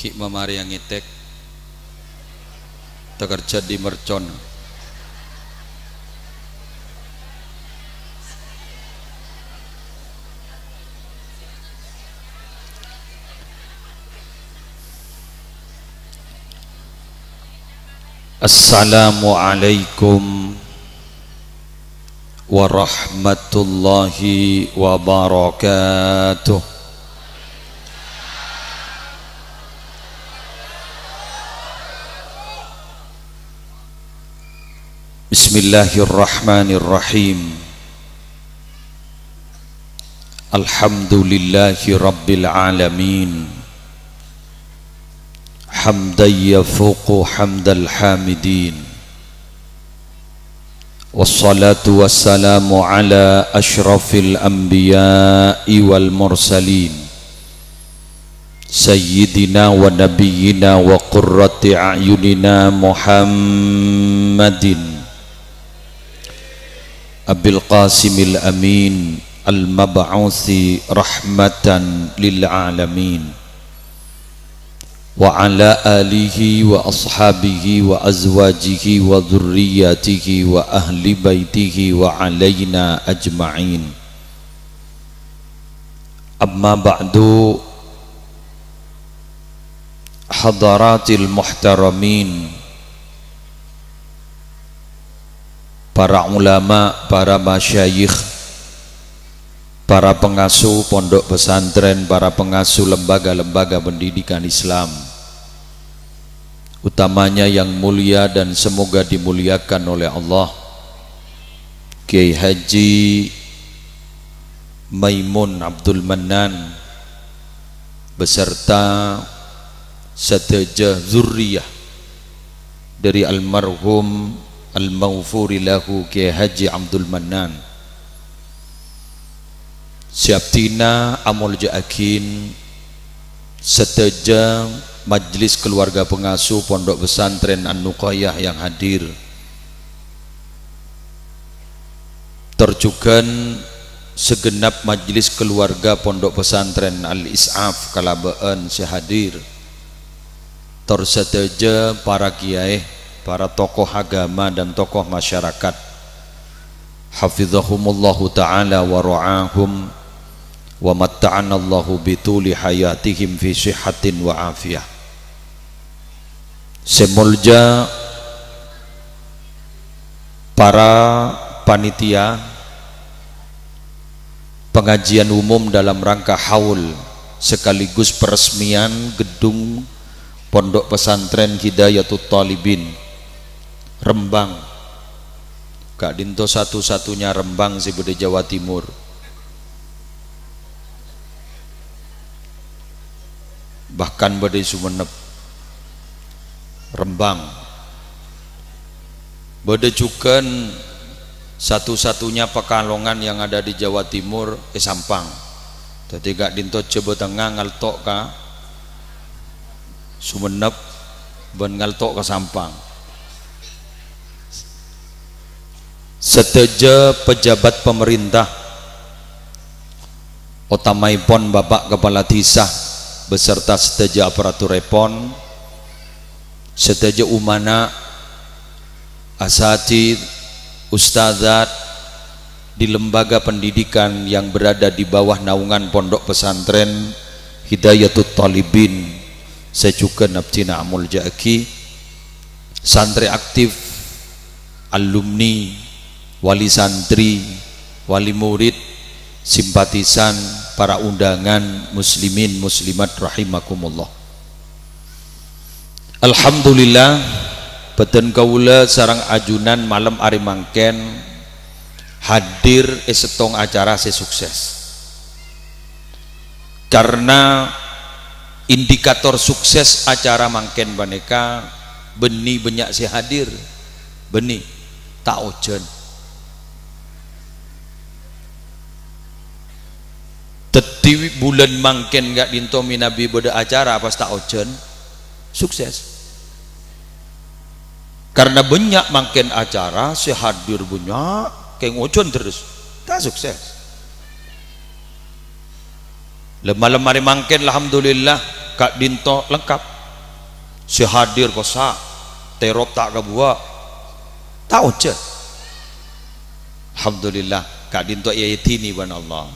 Ki memari yang ngitek tekerja di mercon. Assalamualaikum warahmatullahi wabarakatuh. Bismillahirrahmanirrahim. Alhamdulillahi rabbil alamin. Hamdan yafuqu hamdal hamidin. Wassalatu wassalamu ala ashrafil anbiya'i wal mursalin Sayyidina wa nabiyyina wa qurrati a'yunina Muhammadin Abil Qasimil Amin al-mab'uthi rahmatan lil alamin wa ala alihi wa ashabihi wa azwajihi wa dhurriyyatihi wa ahli baitihi wa alaina ajma'in. Amma ba'du, hadaratil muhtaramin, para ulama, para masyayikh, para pengasuh pondok pesantren, para pengasuh lembaga-lembaga pendidikan Islam, utamanya yang mulia dan semoga dimuliakan oleh Allah, Kiai Haji Maimun Abdul Mannan beserta seteja zurriyah dari almarhum al-maghfuri lahu Kiai Haji Abdul Mannan. Siaptina amul ja'akin seteja majlis keluarga pengasuh pondok pesantren An-Nuqayyah yang hadir, terjugan segenap majlis keluarga pondok pesantren Al-Is'af Kalabaan sehadir, terseteja para kiai, para tokoh agama dan tokoh masyarakat, hafizahumullahu ta'ala wa ra'ahum wa matta'anallahu bituli hayatihim fi sihhatin wa afiyah. Semulja para panitia pengajian umum dalam rangka haul sekaligus peresmian gedung Pondok Pesantren Hidayatul Talibin Rembang, Kak Dinto satu-satunya Rembang sih di Jawa Timur. Bahkan badai Sumenep, Rembang, badai juga satu-satunya Pekalongan yang ada di Jawa Timur, Sampang. Jadi Kak Dinto coba tengah ngaltok ke Sumenep, ben ngaltok ke Sampang. Seteja pejabat pemerintah, utamaipun Bapak Kepala Desa beserta seteja aparatur repon, seteja umana, asatid, ustadzat di lembaga pendidikan yang berada di bawah naungan Pondok Pesantren Hidayatul Talibin, saya juga nabcina amul ja'aki, santri aktif, alumni, wali santri, wali murid, simpatisan, para undangan, muslimin muslimat rahimakumullah. Alhamdulillah beten kaula sarang ajunan malam ari mangken hadir setong acara sukses. Karena indikator sukses acara mangken baneka beni banyak si hadir, beni tak ojen. Teti bulan mangken gak dintomi Nabi beda acara pas tak ojen sukses. Karena banyak mangken acara si hadir banyak kayak ojen terus tak sukses. Lemah-lemah mangken alhamdulillah Kak Dinto lengkap. sehadir kosa terop tak kabua tahu je. Alhamdulillah kak dinto ayatini ban Allah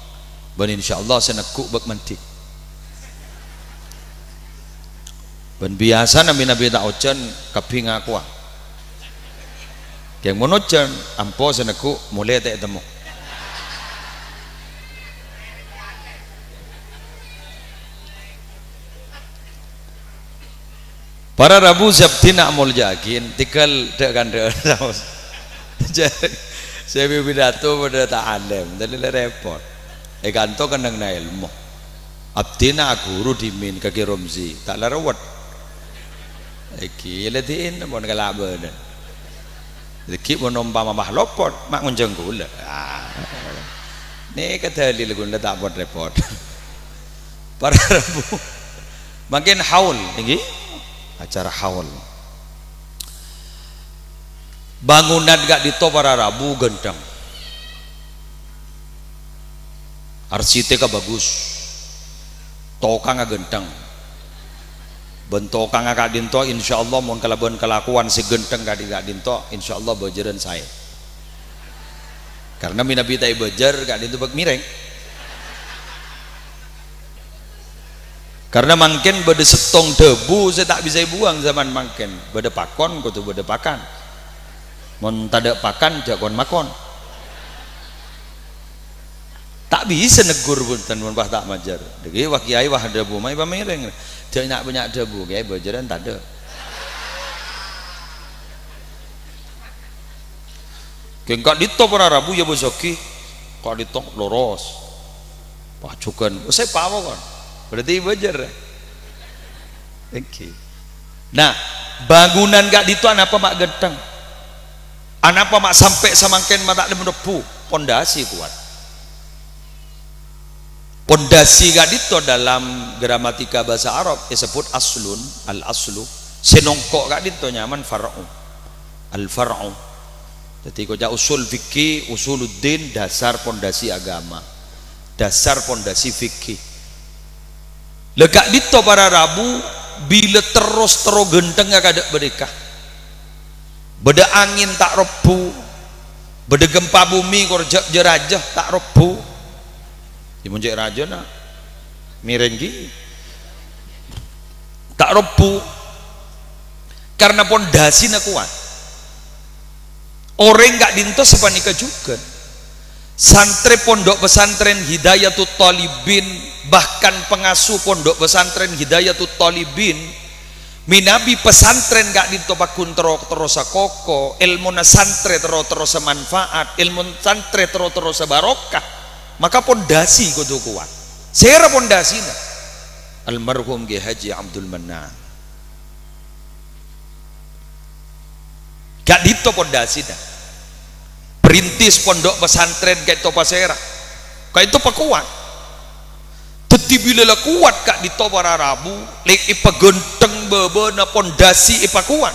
ban insyaallah senekuk bak mentik ban biasa nabi tak ocan kaping aku yang monocan ampo senekuk mulai tak temu para Rabu Sabti nak mul jakin tikal dekan saya pidato pada ta'alim jadi repot kanto kenang na ilmu abdi na guru dimin kaki Romzi tak larawat iki latiin mon kalaban iki menompa mamah lopot mak ngunjeng gula ni kata dalil gula tak buat repot para Rabu makin haul ini acara haul bangunan gak dito para Rabu genteng arsiteknya bagus tokang genteng bentokang gak dinto insyaallah mon kalaban kelakuan si genteng gak dinto insyaallah bajaran saya karena minabi tay bajar gak dinto bak mireng karena mungkin beda setong debu saya tak bisa buang zaman mungkin beda pakon kutu beda pakan mon tada pakan jakon makon tak bisa negur punten mun bah tak majar degi wah kiai wah debu mai pamereng dia nak banyak debu kiai bajaran tak ada kengkak dito para Rabu ya bosoki kok dito loros pacukan saya pawo kan berarti bajar okay. Nah bangunan gak dito apa mak genteng anapa mak sampai samangken mata ada mendepu pondasi kuat pondasi gak dito dalam gramatika bahasa Arab disebut aslun al aslu senongkok gak dito nyaman far'u al far'u jadi koja usul fikih usuluddin dasar pondasi agama dasar pondasi fikih lekak dito para Rabu bila terus genteng gak ada berdekah beda angin tak rebu beda gempa bumi korjak jerajah tak rebu dimunjek raja nak mirenggi tak rebu karena pondasi nak kuat orang gak dinto sepanika juga santri pondok pesantren Hidayatul Talibin bahkan pengasuh pondok pesantren Hidayatul Talibin minabi pesantren gak ditopakun terus koko ilmu santre terus manfaat ilmu santre terus barokah maka pondasi kudu kuat sera pondasi na almarhum Ki Haji Abdul Mannan gak dito pondasi na perintis pondok pesantren kayak topa sera kayak itu pakuat teti bila kuat kak di para Rabu lek ipa genteng bebena pondasi ipa kuat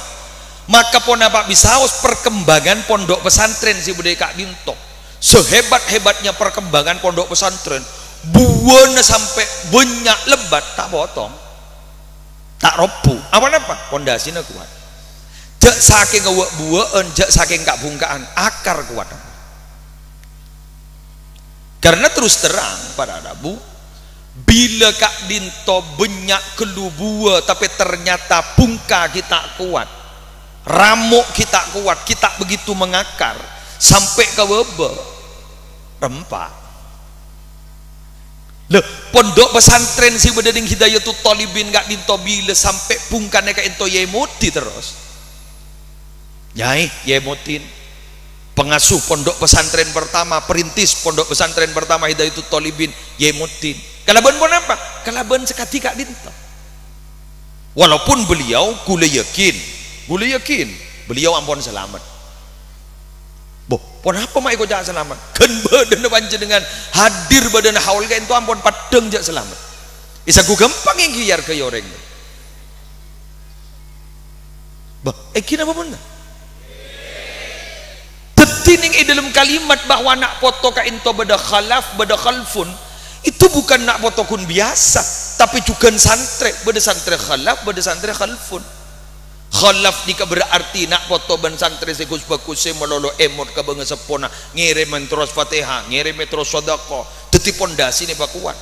maka pon apa bisa perkembangan pondok pesantren si budaya kak dinto sehebat-hebatnya perkembangan pondok pesantren buana sampai banyak lebat tak potong tak ropu apa pondasinya kuat jak saking buaan jak saking kak bungkaan akar kuat karena terus terang pada Rabu bila kak dinto banyak kelubua tapi ternyata pungka kita kuat ramuk kita kuat kita begitu mengakar sampai ke weba rempah loh pondok pesantren si bedading Hidayatul Talibin kak dinto bila sampai pungkanya kak into yemuti terus nyai yemutin pengasuh pondok pesantren pertama perintis pondok pesantren pertama Hidayatul Talibin yemutin kalaban pun apa? Kalaban sekati kak dinto walaupun beliau kula yakin beliau ampun selamat boh pun apa mak ikut jangan selamat kan badan panjenengan hadir badan haul ka itu ampun padeng jak selamat isa ku gampang yang giar ke yoreng bah kira apa benar tetining dalam kalimat bahwa nak foto ka into beda khalaf beda khalfun itu bukan nak potokun biasa tapi juga santre beda santre khalaf beda santre khalfun Khalaf dika berarti nak foto ban santri segus bagus melolo emot ka beungeus sepona ngirim terus Fatihah ngirim terus sedekah teti pondasi ni bakuan.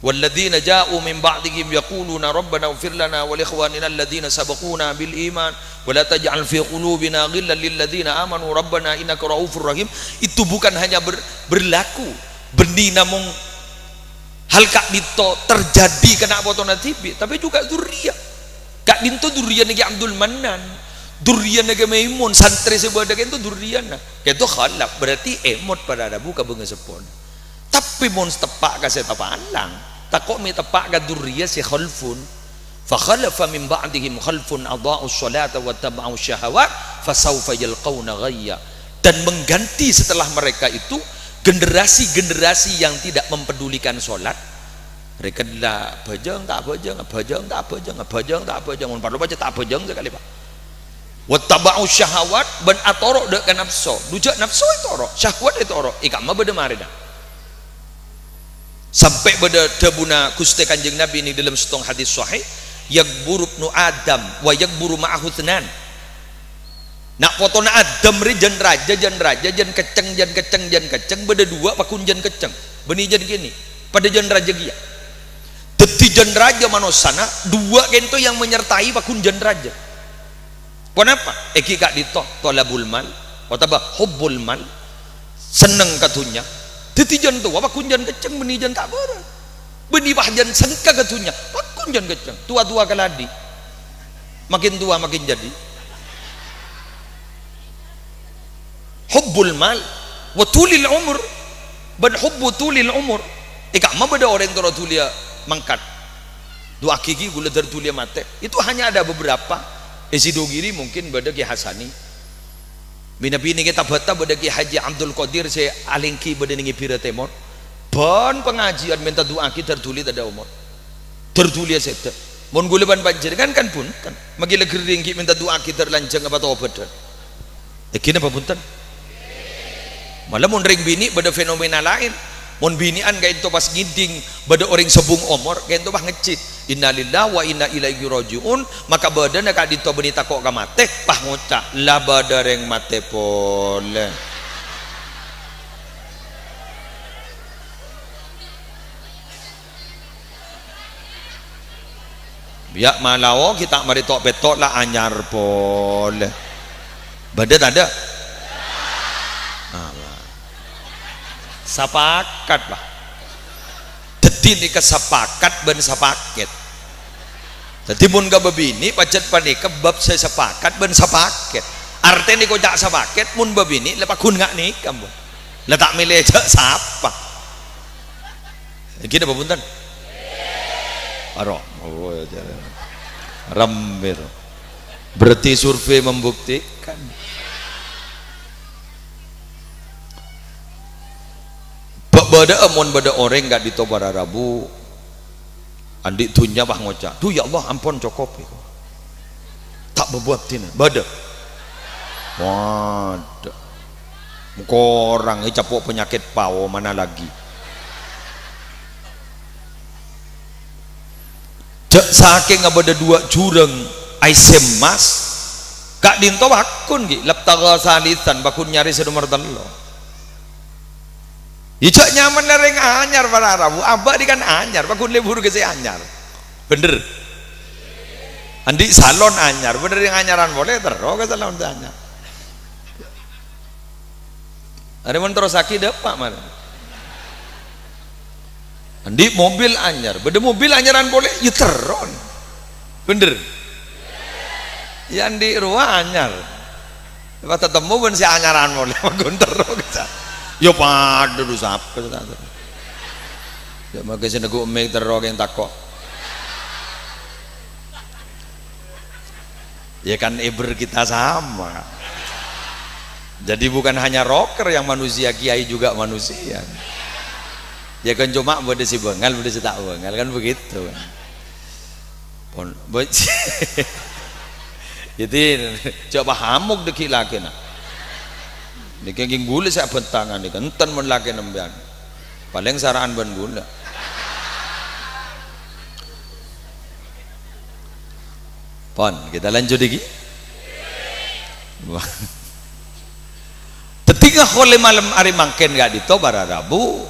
Walladzina ja'u min ba'dihim yaquluna rabbana ighfir lana wa li ikhwanina alladhina sabaquna bil iman wa la taj'al fi qulubina ghillan lil ladzina amanu rabbana innaka raufur rahim. Itu bukan hanya berlaku benih namung hal kak dito terjadi kena potona tibi, tapi juga zuriyah kak dinto durian negi Abdul Manan, durian negi Maimun, santri sebuah itu durian nah itu khalaf berarti emot pada ada buka bunga sepon. Tapi mon tepak kasih tepak alang takok mi tepak ka durian si khalfun fa khalafa min ba'dihim khalfun adaa'u sholata wa taba'u syahawat fasawfa yalqawna ghayya. Dan mengganti setelah mereka itu generasi-generasi yang tidak mempedulikan sholat. Mereka dah bajang tak bajang, bajang tak bajang, bajang tak bajang, mun parlo baca tak bajang sekali Pak. Wattaba'u syahawat ban atoro dek kan nafsu. Dujak nafsu itu oro, syahwat itu oro. Ikam mah beda marida. Sampai beda debuna Gusti Kanjeng Nabi ini dalam setong hadis sahih, yakburu ibnu Adam wa yakburu ma'ahu thnan. Nak potona Adam ri jan raja jan keceng beda dua pakun jan keceng. Beni jan gini. Pada jan raja gia. Deti jan raja manosana dua kento yang menyertai pakun jan raja. Kenapa? Eki kak dito tolabul mal wataba hubbul mal seneng katunya. Deti jan tua pakun jan keceng beni jan tak bara. Beni bah jan sengka katunya pakun jan keceng. Tua-tua kaladi. Makin tua makin jadi. Hubbul mal wa tulil umur ban hubbu tulil umur. Ika mah beda orang toro tulia mangkat dua kiki gula dari tulia mate itu hanya ada beberapa esidogiri mungkin beda Ki Hasani bini kita bata beda Ki Haji Abdul Qadir se alingki beda ningi pira temor ban pengajian minta doa kita tertulis ada umur tertulis sete mon gula ban banjir kan pun kan magila gering ki minta doa kita lanjang apa tau beda kini apa punten malah mon ring bini beda fenomena lain. Mon binian kayak itu pas ngiding bada orang sebung omor kayak itu bah ngecit innalillahi wa inna ilaihi rajiun maka badan kak dito benita kok ka mate pah ngocak la bada reng mate pole biak malawo kita mari tok betok lah anyar pole bada ada sepakat Pak jadi ini kesepakat ben sepaket jadi mun gak bebini pacet panika bab saya sepakat ben sepaket artinya kok jak sepaket mun bebini lepas kun gak nikah bu letak milih aja siapa gini apa punten rambir berarti survei membuktikan bada amon bada orang gak ditobara Rabu andik tunya bah ngocak tuh ya Allah ampun cokop tak berbuat tina bada wadah orang ini capok penyakit pau mana lagi cek saking bada dua jurang aisem mas kak dinto bakun gi laptaga salisan bakun nyari sedomar telo ijak nyaman lereng anyar para Rabu abah di kan anyar pakun lebur ke si anyar bener andi salon anyar bener yang anyaran boleh terus ke salon anyar ada yang terus sakit dapat mana andi mobil anyar bener mobil anyaran boleh ya teron bener ya andi ruah anyar pas ketemu pun si anyaran boleh pakun terus yo pada du sapa ta. Ya maka senegu mek terok yang takok. Ya kan iber kita sama. Jadi bukan hanya rocker yang manusia, kiai juga manusia. Ya kan cuma bode si bengal, bode si tak bengal kan begitu. Pon jadi coba hamuk deki laki nak. Ini kenging gula saya bentangan ini enten men laki nembian paling saraan ben gula Pon, kita lanjut lagi. Ketika khole malam hari mangken gak dito bara Rabu,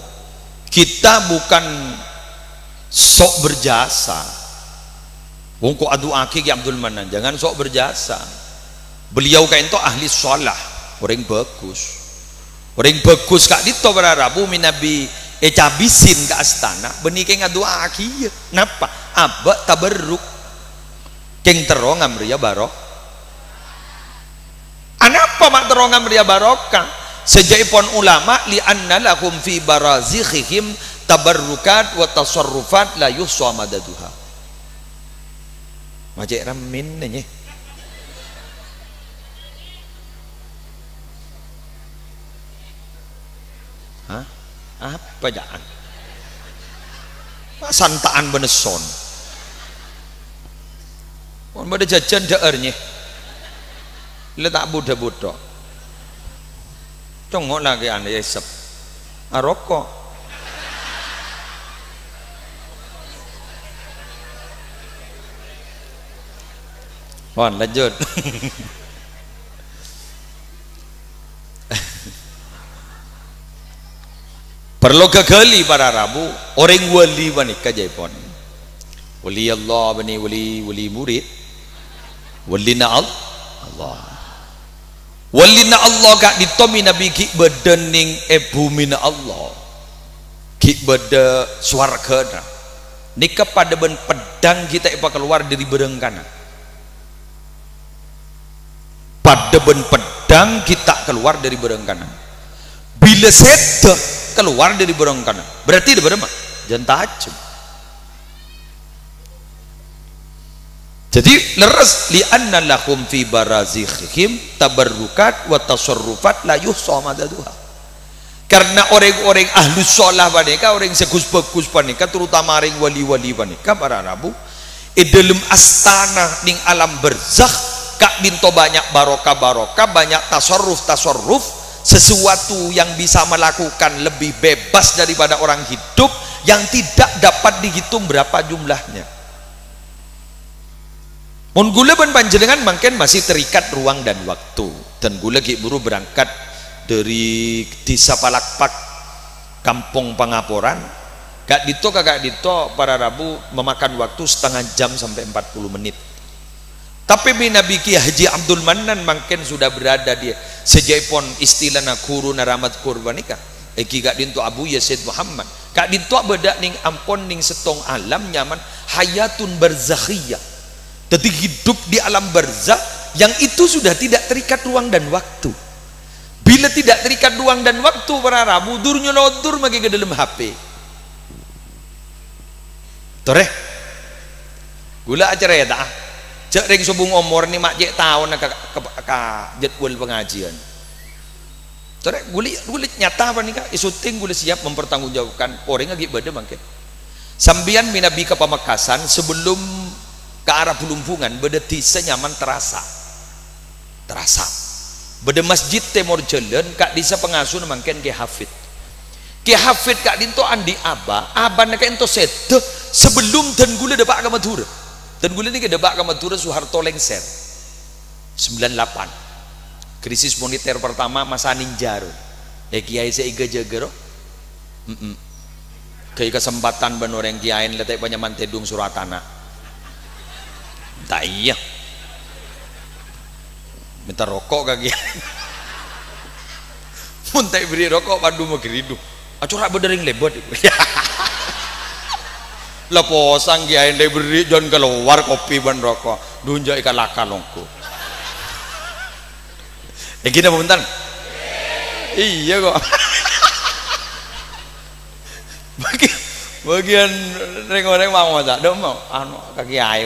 kita bukan sok berjasa. Wong ko adu aki ki Abdul Manan, jangan sok berjasa. Beliau kain to ahli sholah, orang bagus. Orang bagus kak dito bara Rabu minabi cabisin ke astana, benih kayak ngadu aki. Napa? Abak tabarruk. Keng terong amriya barok. Anapa mak terong amriya barokah? Sejaipun ulama li anna lahum fi barazikhihim tabarrukat wa tasarrufat la yuhsa madaduha. Majek ramin nanya. Hah? Apa jangan? Santaan beneson. Kon pada jajan daernya. Letak budak-budak. Congok lagi anda esep. Rokok. Pon lanjut. Perlu kegali para Rabu orang wali wanika jaipon. Wali Allah bani wali murid. Walina Allah. Walina Allah kak ditomi nabi ki bedening bumi na Allah. Ki bede swarga na. Nika pada ben pedang kita ipa keluar dari berengkana. Pada ben pedang kita keluar dari berengkana. Bila seda keluar dari berengkana. Berarti di berema jangan tajam. Jadi leres li anna lahum fi barazikhihim tabarrukat wa tasarrufat la yuhsa madaduha. Karena orang-orang ahlu sholah panika, orang segus bagus panika, terutama orang wali-wali panika para Rabu dalam astana ning alam barzakh kak binto banyak barokah-barokah, banyak tasarruf-tasarruf, sesuatu yang bisa melakukan lebih bebas daripada orang hidup yang tidak dapat dihitung berapa jumlahnya. Mun gula ban panjenengan mungkin masih terikat ruang dan waktu, dan gula ki buru berangkat dari desa Palakpak kampung Pangaporan kak dito para Rabu memakan waktu setengah jam sampai 40 menit. Tapi Nabi Ki Haji Abdul Manan mungkin sudah berada di sejaipun istilah guru naramat kurbanika ki kak dinto Abu Yazid Muhammad kak dinto beda ning ampon ning setong alam nyaman hayatun barzakhiyah. Jadi hidup di alam barzakh yang itu sudah tidak terikat ruang dan waktu. Bila tidak terikat ruang dan waktu para Rabu durnya lodur magi ke dalam HP. Tore. Gula acara ya tak? Cek ring subung umur ni mak jek tahun ka jadwal pengajian. Tore gula nyata apa nih kak? Isuting gula siap mempertanggungjawabkan orang lagi beda mangke. Sambian minabi ke Pamekasan sebelum ke arah Pelumpungan beda desa nyaman terasa beda masjid Timur Jalan kak desa pengasuh mangken Ki Hafid kak dinto andi aba nak ento sedo sebelum dan gula depak ke Madura dan gula ni ke depak ke Madura Soeharto lengser 98 krisis moneter pertama masa ninjaro kiai seiga jagero kayak kesempatan ben orang kiai letak penyaman tedung Suratana tak iya minta rokok kaki muntai beri rokok padu mau geridu acorak berdering lebot leposang kiai yang beri jangan keluar kopi ban rokok dunjak ikan laka longko kita bentar iya kok bagian orang mau tak dong mau anu kaki air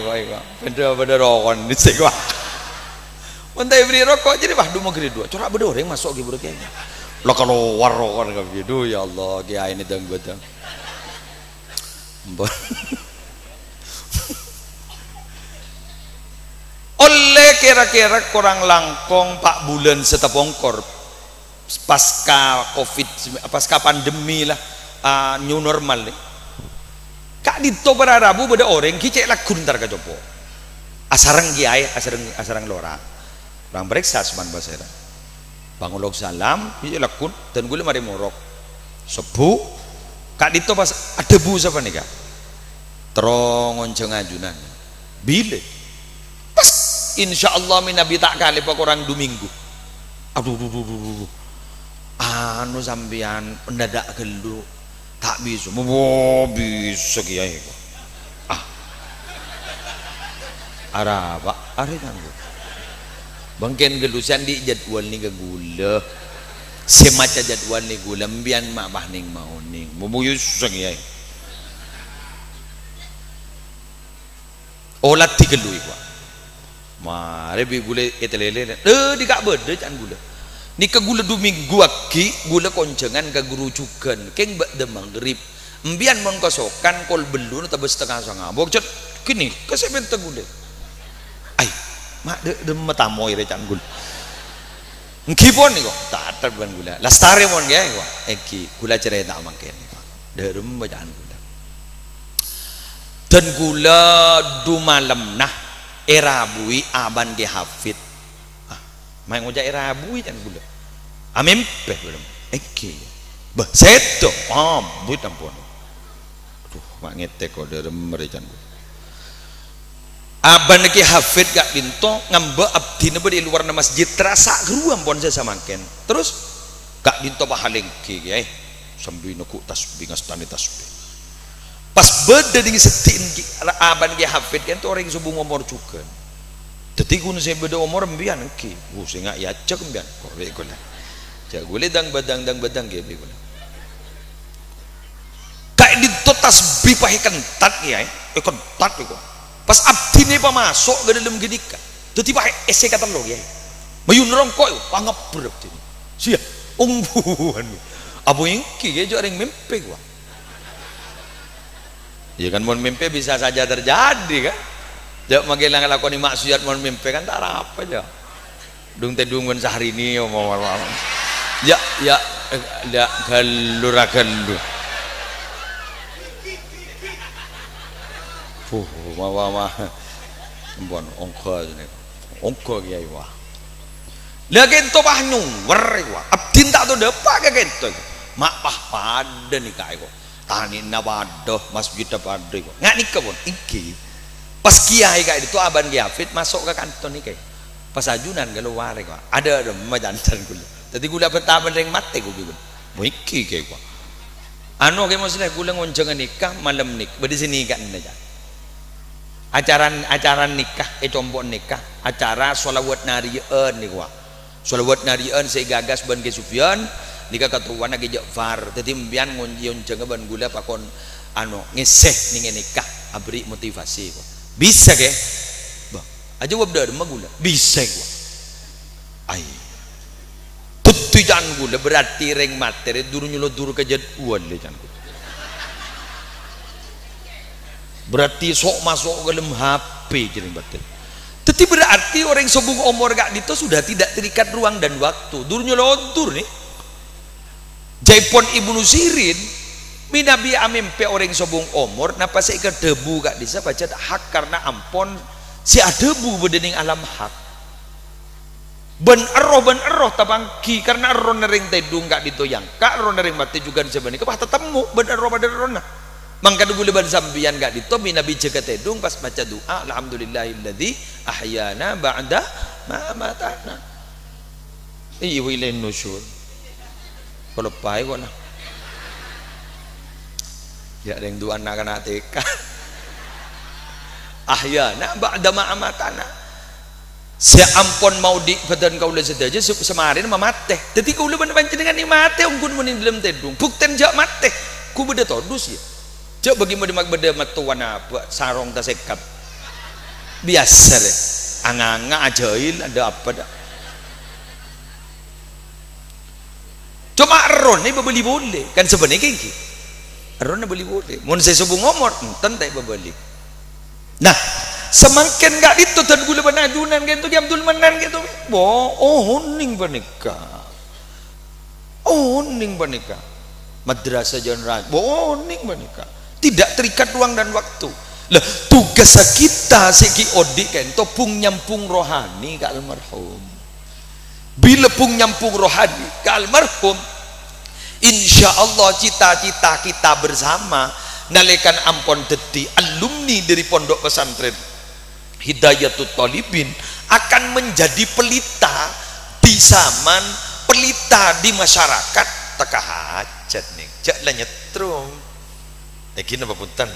kok beda rokok di sini kok mentai beri rokok jadi wah mau gede dua corak beda orang masuk gitu kayaknya lo kalau war rokok kayak gitu ya Allah kiai ini dong gue dong oleh kira-kira kurang langkong 4 bulan setepongkor pasca covid pasca pandemi lah new normal nih kak dito para Rabu beda orang kicek lagun ntar ke jopo asarang kiai asarang lora orang periksa seman basera bangulog salam iya lakun dan gula mari morok sebu kak dito pas ada bu siapa nih kak terong onceng ajunan bile pas insyaallah min nabi tak kali pak orang Dominggu aduh anu sambian pendadak gelu tak bisa bisa kiai araba are kan bangken gelusan di jadwal ni gula semaca jadwal ni gula mbian mak bahning mauning mumuyus sang yai olat tigelu ikwa mare bi gula etelele di kak bede can gula ni ke gula Dominggu aki gula koncengan ke guru cukan keng bak de maghrib mbian mon kosokan kol belun tabes setengah sanga bok cet kini keseben tegule ay mak de matamoy re can gula ngkipon ni kok tak terban gula lastare mon ge kok eki gula cerita mangken derem bacaan gula dan gula du malam nah erabui aban ge hafid main ngoja erabui can gula amempe belum eki bah seto buit ampun aduh mak ngete kok derem re can gula aban lagi hafid gak binto ngambek abdi nebe di luar masjid terasa geruam pon saya samangken terus gak binto pahalengki ya sambil nuku tasbih ngastani tasbih pas beda dengan setin aban lagi hafid kan tu orang subuh umur juga jadi kun saya beda umur mbian ki saya nggak ya cek mbian korek gula cek gule dang badang gitu gula kayak binto tasbih pakai kentat ya kentat itu pas abdi ini masuk ke dalam gedika jadi pakai ese kata lo ya mayun rongkok panggap berabdi siya ungguan abu ingki ya juga orang mimpi gua ya kan mon mimpi bisa saja terjadi kan jauh magelang lakoni maksiat mon mimpi kan tak apa aja dung tedungan sehari ini ya galur mama mbon ongko kiai wah lagi ento pah nyuwer wah abdin tak tu depak ke gitu mak pah pada nih kai kok tani nawadoh masjid pada kok nggak nikah pun iki pas kiai kayak itu aban Hafid masuk ke kantor nih kai pas ajunan keluar kok ada majantan gula jadi gula pertama yang mati gue bilang iki kayak kok anu kayak maksudnya gula ngoncengan nikah malam nik beri sini kan aja acara nikah tombok nikah acara sholawat narian nih gua sholawat narian saya gagas ban ke Sufyan nikah ketuan lagi Ja'far jadi mbian ngonjion jenga ban gula pakon anu ngeseh nih nikah abri motivasi gua bisa ke bah aja gua beda mah gula bisa gua ai tutu jan gula berarti reng materi duru nyulo ke jadwal le jan gula berarti sok masuk ke dalam HP jadi batin. Tetapi berarti orang sobung umur gak dito sudah tidak terikat ruang dan waktu. Durnya lontur nih. Jaipon Ibnu Sirin, minabi amempe orang sobung umur, napa saya ke debu gak bisa baca hak karena ampon si adebu bedening alam hak. Ben eroh tabangki karena eroh nering tedung gak ditoyang. Kak eroh nering mati juga disebani. Kepah tetemu ben eroh nah. Mangka dulu ban sambian gak ditomi nabi jaga tedung pas baca doa alhamdulillahilladzi ahyana ba'da ma matana iya wilain nusyur kalau pai kok nah ya ada yang doa anak TK ahyana ba'da ma matana seampun mau di badan kau le sedaja semarin mamate jadi kau le ban panjenengan ni mate ungkun mun dalam tedung bukten jak mate ku beda todus ya cok bagaimana beda matuan apa sarong tak sekap biasa deh anganga ajail ada apa dah cuma eron ini beli boleh kan sebenarnya kayak gitu eron beli boleh mun saya sebung ngomor tentai beli nah semakin gak itu dan gula benajunan gitu diam dul menan gitu oning panika madrasah jalan raya oning panika tidak terikat ruang dan waktu Lah tugas kita segi odik kan to pung nyampung rohani ke almarhum. Bila pung nyampung rohani ke almarhum, insya Allah cita-cita kita bersama nalekan ampon dadi alumni dari pondok pesantren Hidayatul Thalibin akan menjadi pelita di zaman, pelita di masyarakat teka hajat nih jak lah nyetrum lagi apa punten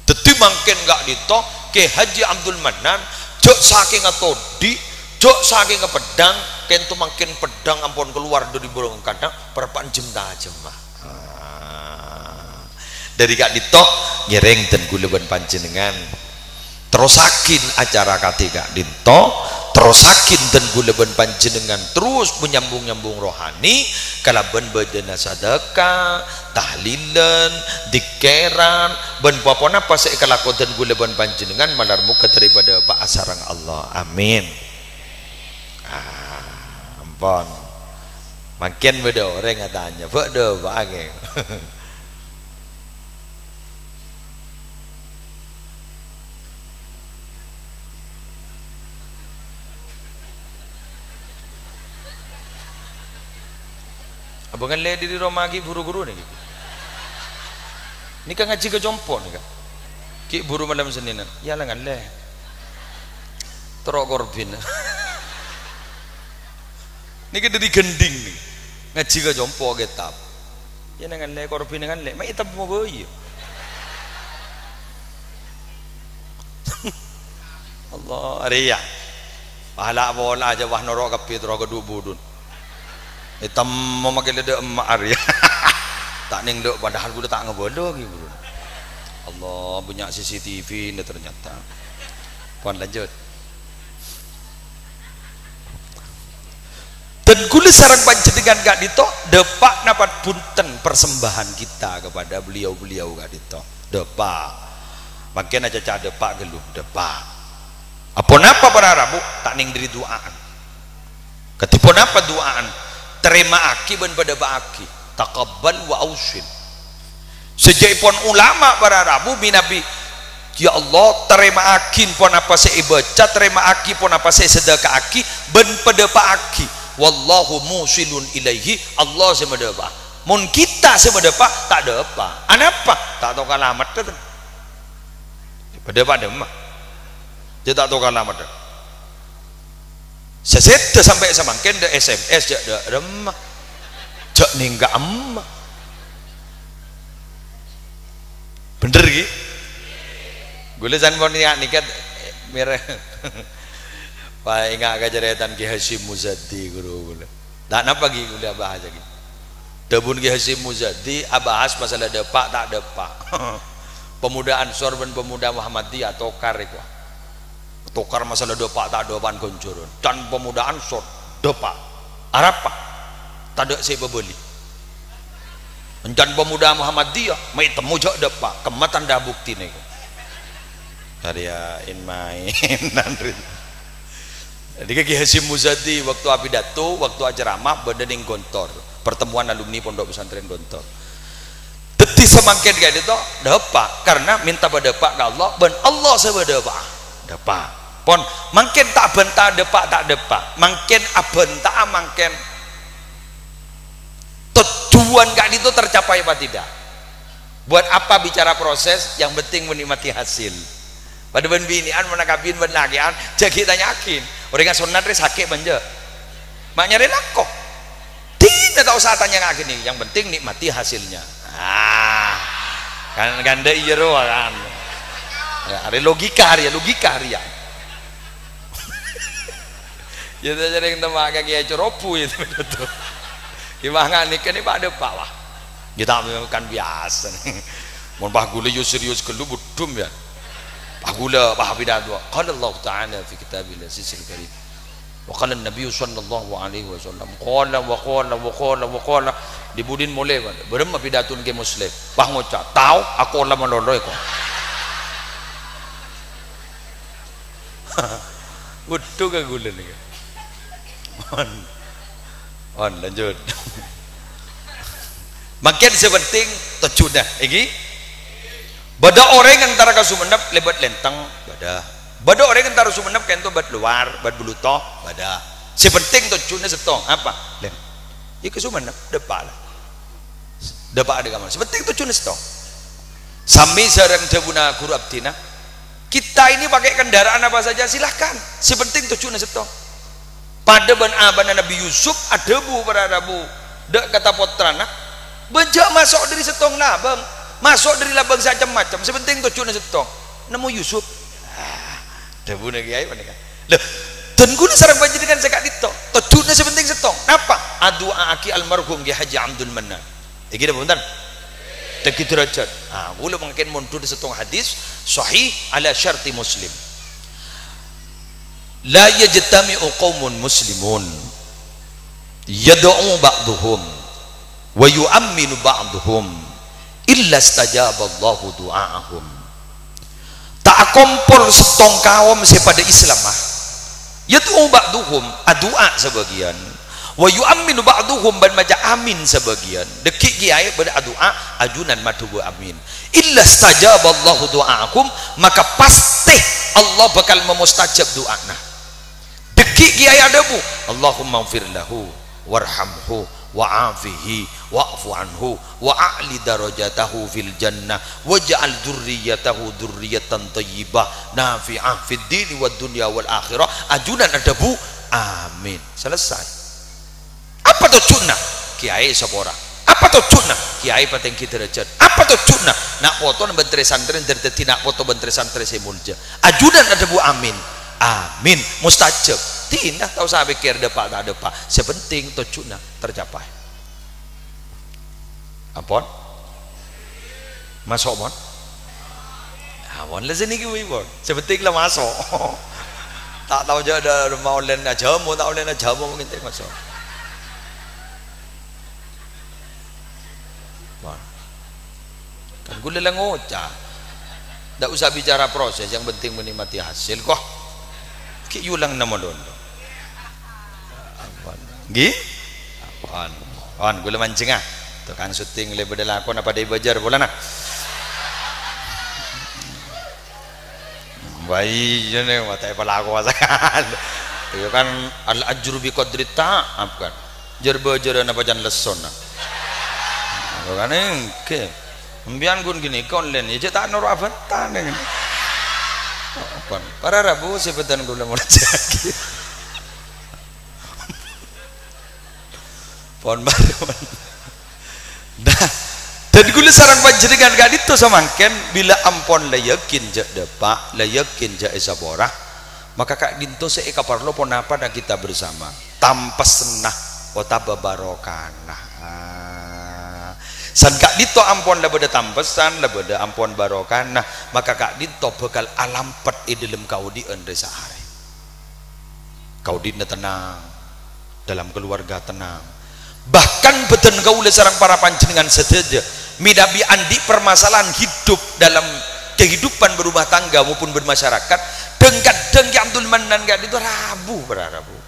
dadi mungkin gak dito ke Haji Abdul Manan jok saking atodi jok saking pedang kentu makin pedang ampun keluar dari borong kadang perpan jemda jemah dari gak dito nyereng dan guleban panjenengan terusakin acara katiga dito terusakin dan guleban panjenengan terus menyambung-nyambung rohani kalaban badana sadaka tahlilan dikeran ben papona pas kalako dan guleban panjenengan malar muka daripada Pak Asarang Allah amin ampun makin beda orang katanya beda bagi abangan le di rumah ki buru-buru nih ini kan ngaji ke jompo nih kan ki buru malam Seninan ya lah le terok korbin ini kan dari gending nih ngaji ke jompo getap ya dengan le korbin dengan le mak itab mau boy Allah ariya pahala bola aja wah norok kapi terok kedua budun hitam memakai ledek emak Arya tak neng dek padahal gue tak ngebodoh gitu Allah punya CCTV ini ternyata puan lanjut dan gue sarang panjenengan gak dito depak napat punten persembahan kita kepada beliau-beliau gak dito depak makin aja cah depak geluh depak apa napa para Rabu tak neng diri duaan ketipun apa duaan terima aki ben pada baki taqabbal wa ausin sejaipun ulama para Rabu binabi ya Allah terima akin pun apa saya baca terima aki pun apa saya sedekah aki ben pada aki wallahu musilun ilaihi Allah semedapa mun kita semedapa tak depa anapa tak tahu kalamat pada pada mah dia tak tahu kalamat sesede sampai samangken de SMS jak de remah jak ningga emak bener ki gule san pon nikat merah pa ingat kajaretan Ki Hasyim Muzadi guru gule tak napa ki gule bahas lagi debun Ki Hasyim Muzadi abahas masalah depak tak depak pemuda Ansor dan pemuda Muhammadiyah tokar iku tukar masalah depak tak depan koncoron dan pemuda Ansor depak arapa tak ada saya beli dan pemuda Muhammadiyah mai temu jok depak kematan dah bukti nih karya in main jadi Ki Hasyim Muzadi waktu apidato waktu ceramah bedening Gontor pertemuan alumni pondok pesantren Gontor deti semangkin kayak itu depak karena minta berdepak ke Allah ben Allah saya depak pon mungkin tak bentah depak tak depak mungkin abentah mungkin tujuan gak itu tercapai apa tidak buat apa bicara proses yang penting menikmati hasil pada ben binian menakabin ben lagian jadi tanyakin orang yang sunat res hakik banja mak nyari lakoh tidak tahu saat tanya ngak gini yang penting nikmati hasilnya kan ganda iya kan ya, ada logika ya ya jadi kita makan kayak ceropu itu betul gimana nih kan ini pada pak lah kita makan biasa nih mau bah gula yo serius kelu budum ya bah gula bah pidato qala Allah ta'ala fi kitabil aziz al-karim wa qala an-nabiy sallallahu alaihi wasallam qala dibudin mulai berem pidato ke muslim bah ngoca tahu aku lah menoloi kok butuh ke gula nih on lanjut makin sepenting tujuan ini Bada orang antara ka Sumenep lebat lenteng bada. Bada orang antara Sumenep kento bat luar, bat bulutoh bada. Si penting tuh cuna setong apa? Lem. Ya ke Sumenep depan lah. Depan ada kamar. Si penting tuh cuna setong. Sami sareng debuna guru abdina. Kita ini pakai kendaraan apa saja silahkan. Si penting tuh cuna setong. Pada ban abana Nabi Yusuf ada bu pada Rabu. Dek kata potrana. Bejak masuk dari setong labang. Masuk dari labang macam-macam. Sepenting tuh cuna setong. Nemu Yusuf. Debu nak kiai mana kan? Loh, dan guna sarang panjenengan sekak dito. Tuh cuna sepenting setong. Napa? Adua aki almarhum Ki Haji Abdul Mannan. Iki dah punten. Deki derajat. Gula mungkin mundur setong hadis sahih ala syarti Muslim. La yajtami'u qaumun muslimun yad'u ba'dhum wa yu'minu ba'dhum illa istajaba Allahu du'aahum. Tak kompor setong kaum sepada Islamah yad'u ba'dhum adua sebagian wa yu'minu ba'dhum ban maja amin sebagian dekik kiai pada adua ajunan matubu amin illa istajaba Allahu du'aakum maka pasti Allah bakal memustajab doana. Dekik kiai adabu Allahumma ighfir lahu warhamhu wa'afihi wa'fu anhu wa'ali darajatahu fil jannah waj'al dzurriyyatahu dzurriyyatan thayyibah nafi'ah fid dini wad dunya wal akhirah. Ajunan adabu amin. Selesai. Apa tuh cuna? Kiai sepora. Apa tuh cuna? Kiai patengki derajat. Apa tuh cuna? Nak foto bentre santren derdeti nak foto bentre santren semulja. Ajunan adabu amin. Amin mustajab. Tidak tahu saya pikir depak tak depak. Sepenting tujuannya tercapai. Ampun? Masuk mon? Ampun lah sini kiwi bon. Sepenting lah masuk. Tak tahu je ada rumah online aja mau tak online aja mau mungkin tak masuk. Bon. Kan gue lelang ngocah. Tak usah bicara proses, yang penting menikmati hasil kok. Ki yulang nama londo. Gi? On gula mancing ah. Tukang syuting le beda lakon apa dai bajar bola nak. Bayi jene mata pala aku masakan. Itu kan al ajru bi qadri ta'ab kan. Jer bajar apa jan leson. Itu kan ke. Mbian gun gini online ya tak noro avantan ngene. Para Rabu sebetan gula mulai jagi. Pohon baru. Nah, dan gula saran panjenengan gak itu samangken bila ampon layakin jak depak, layakin jak esabora, maka kak dinto seeka parlo pon apa dan kita bersama tanpa senah otaba barokana. San kak dito ampon lah beda tampesan lah beda ampon barokana, maka kak dito bakal alampet di dalam kau di andre sehari. Kau di tenang dalam keluarga tenang. Bahkan beten gaul sarang para panjenengan sedaja midabi andi permasalahan hidup dalam kehidupan berumah tangga maupun bermasyarakat dengkat dengki Abdul Mannan gak itu rabu berarabu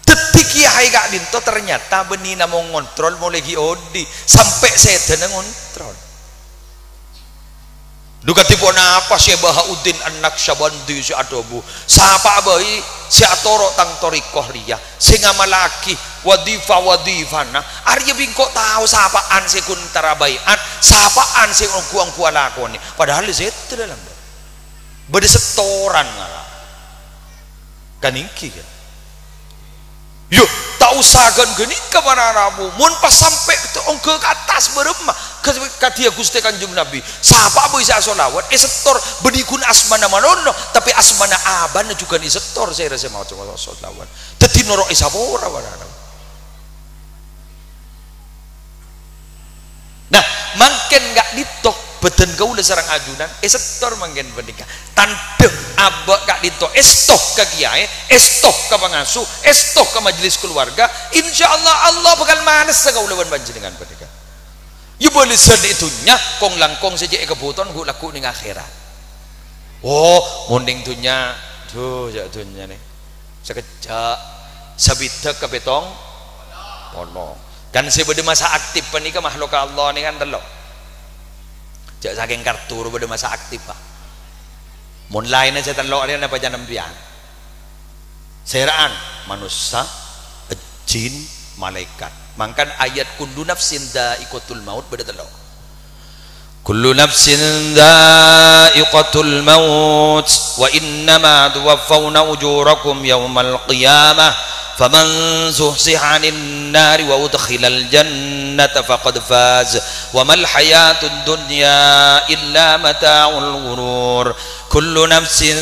detik kiai gak dinto ternyata benina mau ngontrol mulai giodi sampai sedana ngontrol duka tipu apa si Bahauddin anak Syabandi si adobu sapa bayi si atoro tang torikoh ria singa malaki wadifana arya bingkok tahu sapaan si kuntara bayan sapaan si kuang lakoni padahal itu dalam beda setoran ngalah kan iki kan yuk tak usahakan gini kemana Rabu mun pas sampai ke atas beremah katia Gusti Kanjeng Nabi sapa bisa solawat setor benikun asmana manono tapi asmana abana juga setor saya rasa mau coba solawat teti noro isapora warana. Nah mangken gak ditok beten kau sarang ajunan setor mangken benika tante abak gak ditok estok ke kiai estok ke pengasuh estok ke majelis keluarga insyaallah Allah bakal manes kau lawan panjenengan benika. Ya boleh seditunya kong langkong saja kebutuhan gue laku ning akhirat. Oh munding tunya tuh ya tunya nih sekejap sabitek ke betong pono kan sebeda masa aktif panika makhluk Allah nih kan telok jak saking kartu pada masa aktif pak mun lain aja telok dia apa jangan pian seraan manusia jin malaikat mangkan ayat kullu nafsin dha'iqatul maut pada telok kullu nafsin dha'iqatul maut wa innama tuwaffawna ujurakum yawmal qiyamah faman zuhziha 'anil nari wa udkhilal jannata faqad faz wa mal hayatud dunya illa mata'ul ghurur kullu nafsin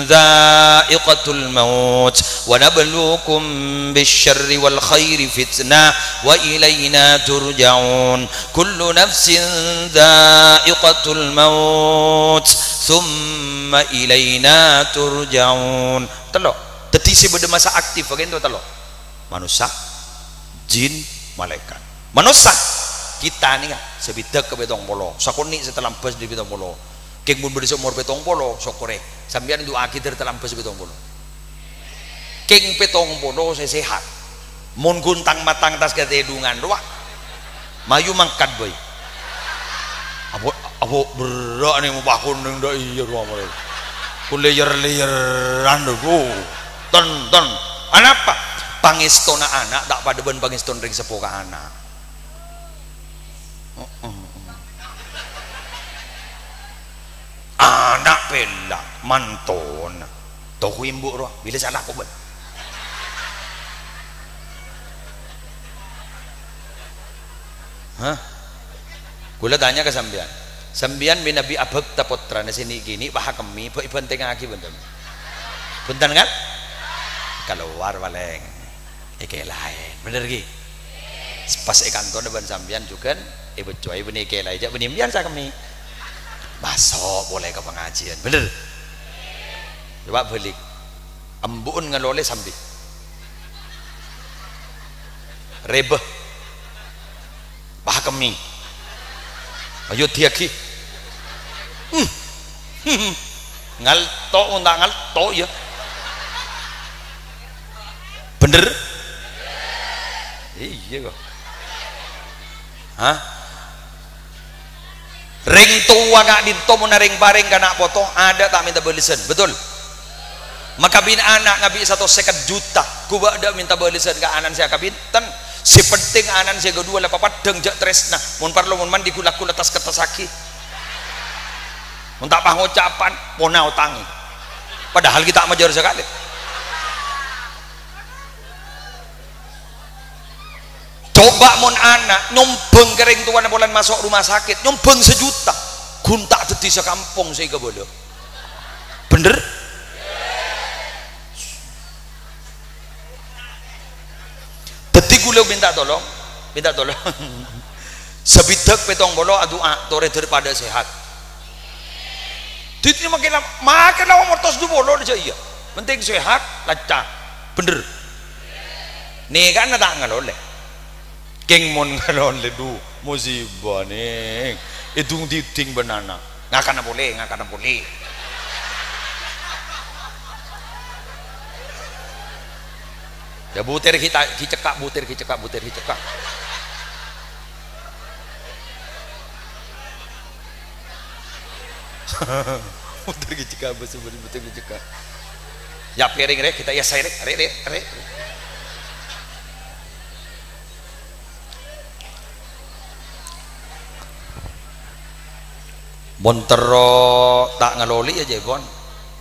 dha'iqatul maut wa nabluukum bisyarri wal khairi fitnah wa ilayna turja'un kullu nafsin dha'iqatul maut thumma ilayna turja'un telok tadi si pada masa aktif bagian itu telok manusia jin malaikat manusia kita nih kan sebidak ke betong polo sakuni setelah bas di betong polo keng mun berdisuk umur betong polo sokore sambian doa kita telah bas betong polo keng betong polo saya sehat mun guntang matang tas ketedungan doa mayu mangkat boy abo berak nih mau bakun ndak iya doa mulai kuleyer-leyeran dogo ton apa pangestona anak tak pada ben pangeston ring sepoka anak anak pela manton toh imbu roh bila salah kok ben hah kula tanya ke sambian bin Nabi Abab tapotra na sini gini bahakami po ibanteng aki bentar punten kan keluar paling lain bener ki pas kantor depan sambian juga ibu cuy benih lain aja benih biasa kami masuk boleh ke pengajian bener coba balik embun ngelole sambil rebeh bah kami ayo tiaki ngalto undak ngalto ya bener iya kok hah ring tua gak dinto mun ring paring kana foto ada tak minta belisan betul maka bin anak ngabi 1 juta ku ada minta belisan ke anan saya kabinten si penting anan saya kedua lah papat deng jak tresna mun parlo mun mandi kulaku atas kertas saki mun tak pangucapan pona utangi padahal kita majar sekali coba mon anak nyumbeng kering tuan bulan masuk rumah sakit nyumbeng 1 juta guntak dadi sekampung saya kebodoh bener dadi kula minta tolong sebidak petong bolo doa tore daripada sehat duitnya makin lama mortos du bolo aja iya penting sehat lancar bener nih kan tak ngalole keng mon ngalole du musibah nih idung diting banana ngakana boleh ya butir kita cekak butir cekak butir cekak butir cekak ya piring rek kita ya saya rek montero tak ngaloli aja kon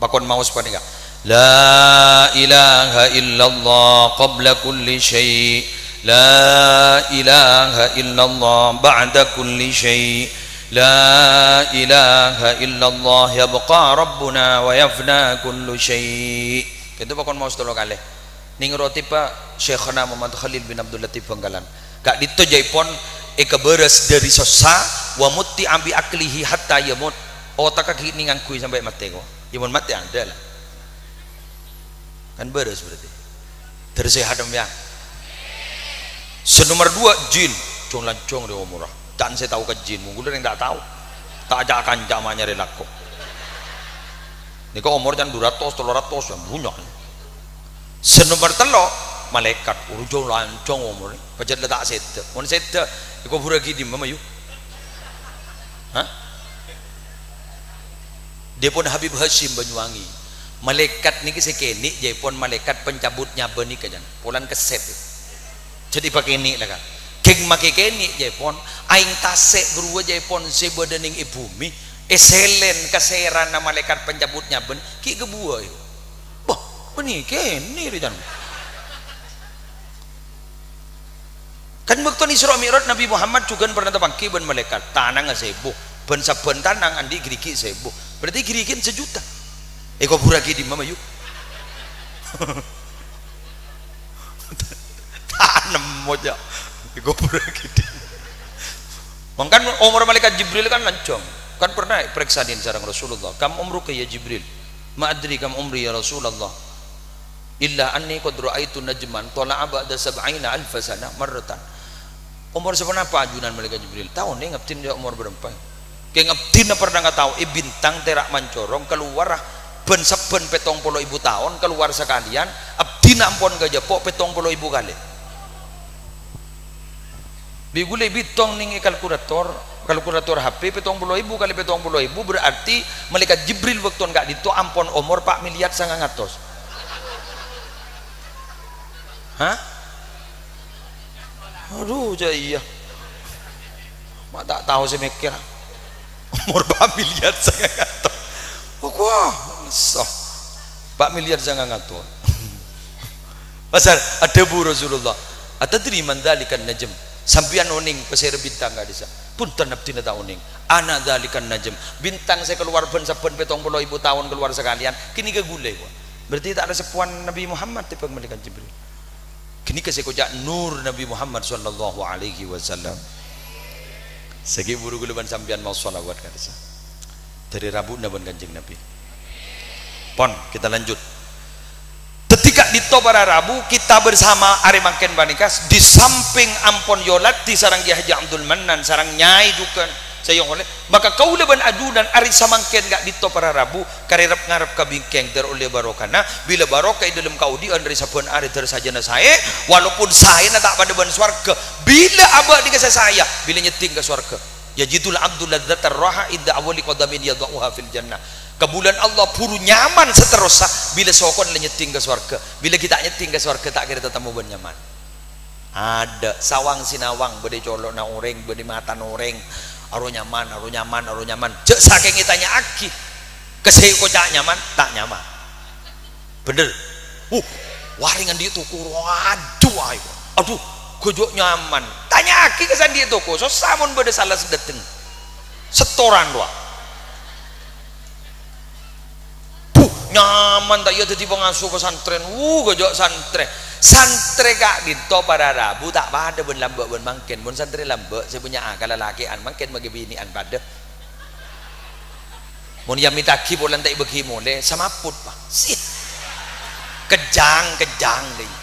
bakon mau sepani enggak la ilaha illallah qabla kulli syai la ilaha illallah ba'da kulli syai la ilaha illallah yabqa rabbuna wa yafna kullu syai itu bakon mau setolo kali ning roti pak Syekhna Muhammad Khalil bin Abdul Latif Bangkalan gak ditojai pon beres dari sosa wa muti ambi aklihi hatta yamut otak kaki ningan kui sampai mati kok yamun mati ada lah kan beres berarti dari sehat ya senomor 2 jin cong lancong di umurah dan saya tahu ke jin mungkin yang tak tahu tak ajak akan jamannya relako ini kok umur jangan 200 300 yang bunyak senomor telo malaikat urujong lancong umur pajat letak sedek mun sedek iko buragi di mama yuk hah dia pun Habib Hashim Banyuwangi malaikat niki sekeni dia pun malaikat pencabut nyaba nika jan polan keset jadi pakai ini lah kan keng make keni dia pun aing tasek guru dia pun sebedening ibumi eselen keseran na malaikat pencabut nyaba ki gebua yo bah beni keni jan kan waktu Isra Mi'raj Nabi Muhammad juga pernah terpangki ben malaikat tanang sebuh ben saben tanang andi geriki sebuh berarti gerikin sejuta kau buraki di mama yuk tanam moja kau buraki di mangkan umur malaikat Jibril kan lancong kan pernah periksa din sareng Rasulullah kam umruka ya Jibril ma adri kam umri ya Rasulullah illa anni qad ra'aitu najman tala'a ba'da 70,000 sana marratan umur seberapa ajunan malaikat Jibril tahun nih ngaptin dia umur berapa kayak ngaptin pernah nggak tahu bintang terak mancorong keluar ben seben 70.000 tahun keluar sekalian abdi nampon gajah pok 70.000 kali bigule bitong ning kalkulator HP 70.000 kali 70.000 berarti malaikat Jibril waktu enggak ditu ampon umur 4 miliar 900 hah aduh jaya mak tak tahu saya mikir umur 4 miliar 900 wah so 4 miliar jangan ngatur pasal ada bu Rasulullah atadri man dzalikan najm sampian oning pesere bintang gak bisa pun tanap tina ta oning ana dzalikan najm bintang saya keluar ben saben 70.000 tahun keluar sekalian kini ke gule berarti tak ada sepuan Nabi Muhammad tipe malaikat Jibril kini ke sekojak nur Nabi Muhammad sallallahu alaihi wasallam segi buru guluban sampian mau sholawat kadisa dari Rabu naban Kanjeng Nabi pon kita lanjut ketika di para Rabu kita bersama Ari Mangken Banikas di samping ampon yolat di sarang Ki Haji Abdul Mannan sarang nyai dukan saya oleh maka kau leban adunan Ari samangken gak di para Rabu karirap ngarap kabingkeng teroleh barokana bila barokah dalam kau di andri sabun Ari tersajana saya walaupun saya tak pada ban swarga bila abah dikasih saya bila nyeting ke swarga ya jidul abdul ladzatar raha idza awali qadamin yadhuha fil jannah kebulan Allah puru nyaman seterusnya bila sokon nyeting ke surga bila kita nyeting ke surga tak kira tetemu ben nyaman ada sawang sinawang bede colok na oreng bede mata oreng aro nyaman cek saking itanya aki kesei kocak nyaman tak nyaman bener waringan dia tuku aduh gojok nyaman tanya aki kesan dia tuku so samun bede salah sedeteng setoran doa nyaman tak ya jadi pengasuh pesantren gojok santri kak dinto para Rabu tak pada ben lambek ben mangken ben santri lambek saya punya akal lelakian mangken bagi binian pada mun yang mitaki bolan tak bagi mole sama put pak sih kejang deh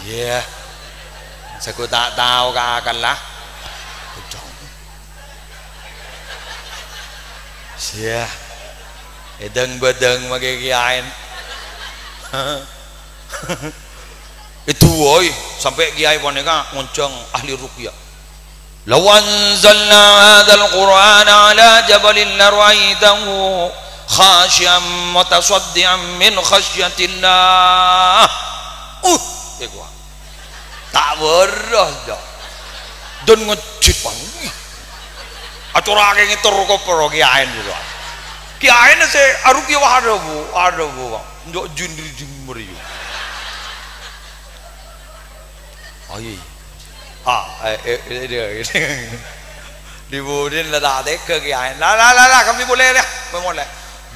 ya saya tak tahu kakak lah kejang ya edeng bedeng mage kiain itu woi sampai kiai boneka ngoncong ahli ruqyah law anzalna hadzal qur'ana ala jabalin lara'aitahu khashi'an mutasaddian min khasyatillah gua tak beroh dah dan ngejit panggih acara kayak ngitur kok pro kiain juga kiain se aruki ada bu ndok jundri jumri ai diburin lah tak ke kiain lah kami boleh boleh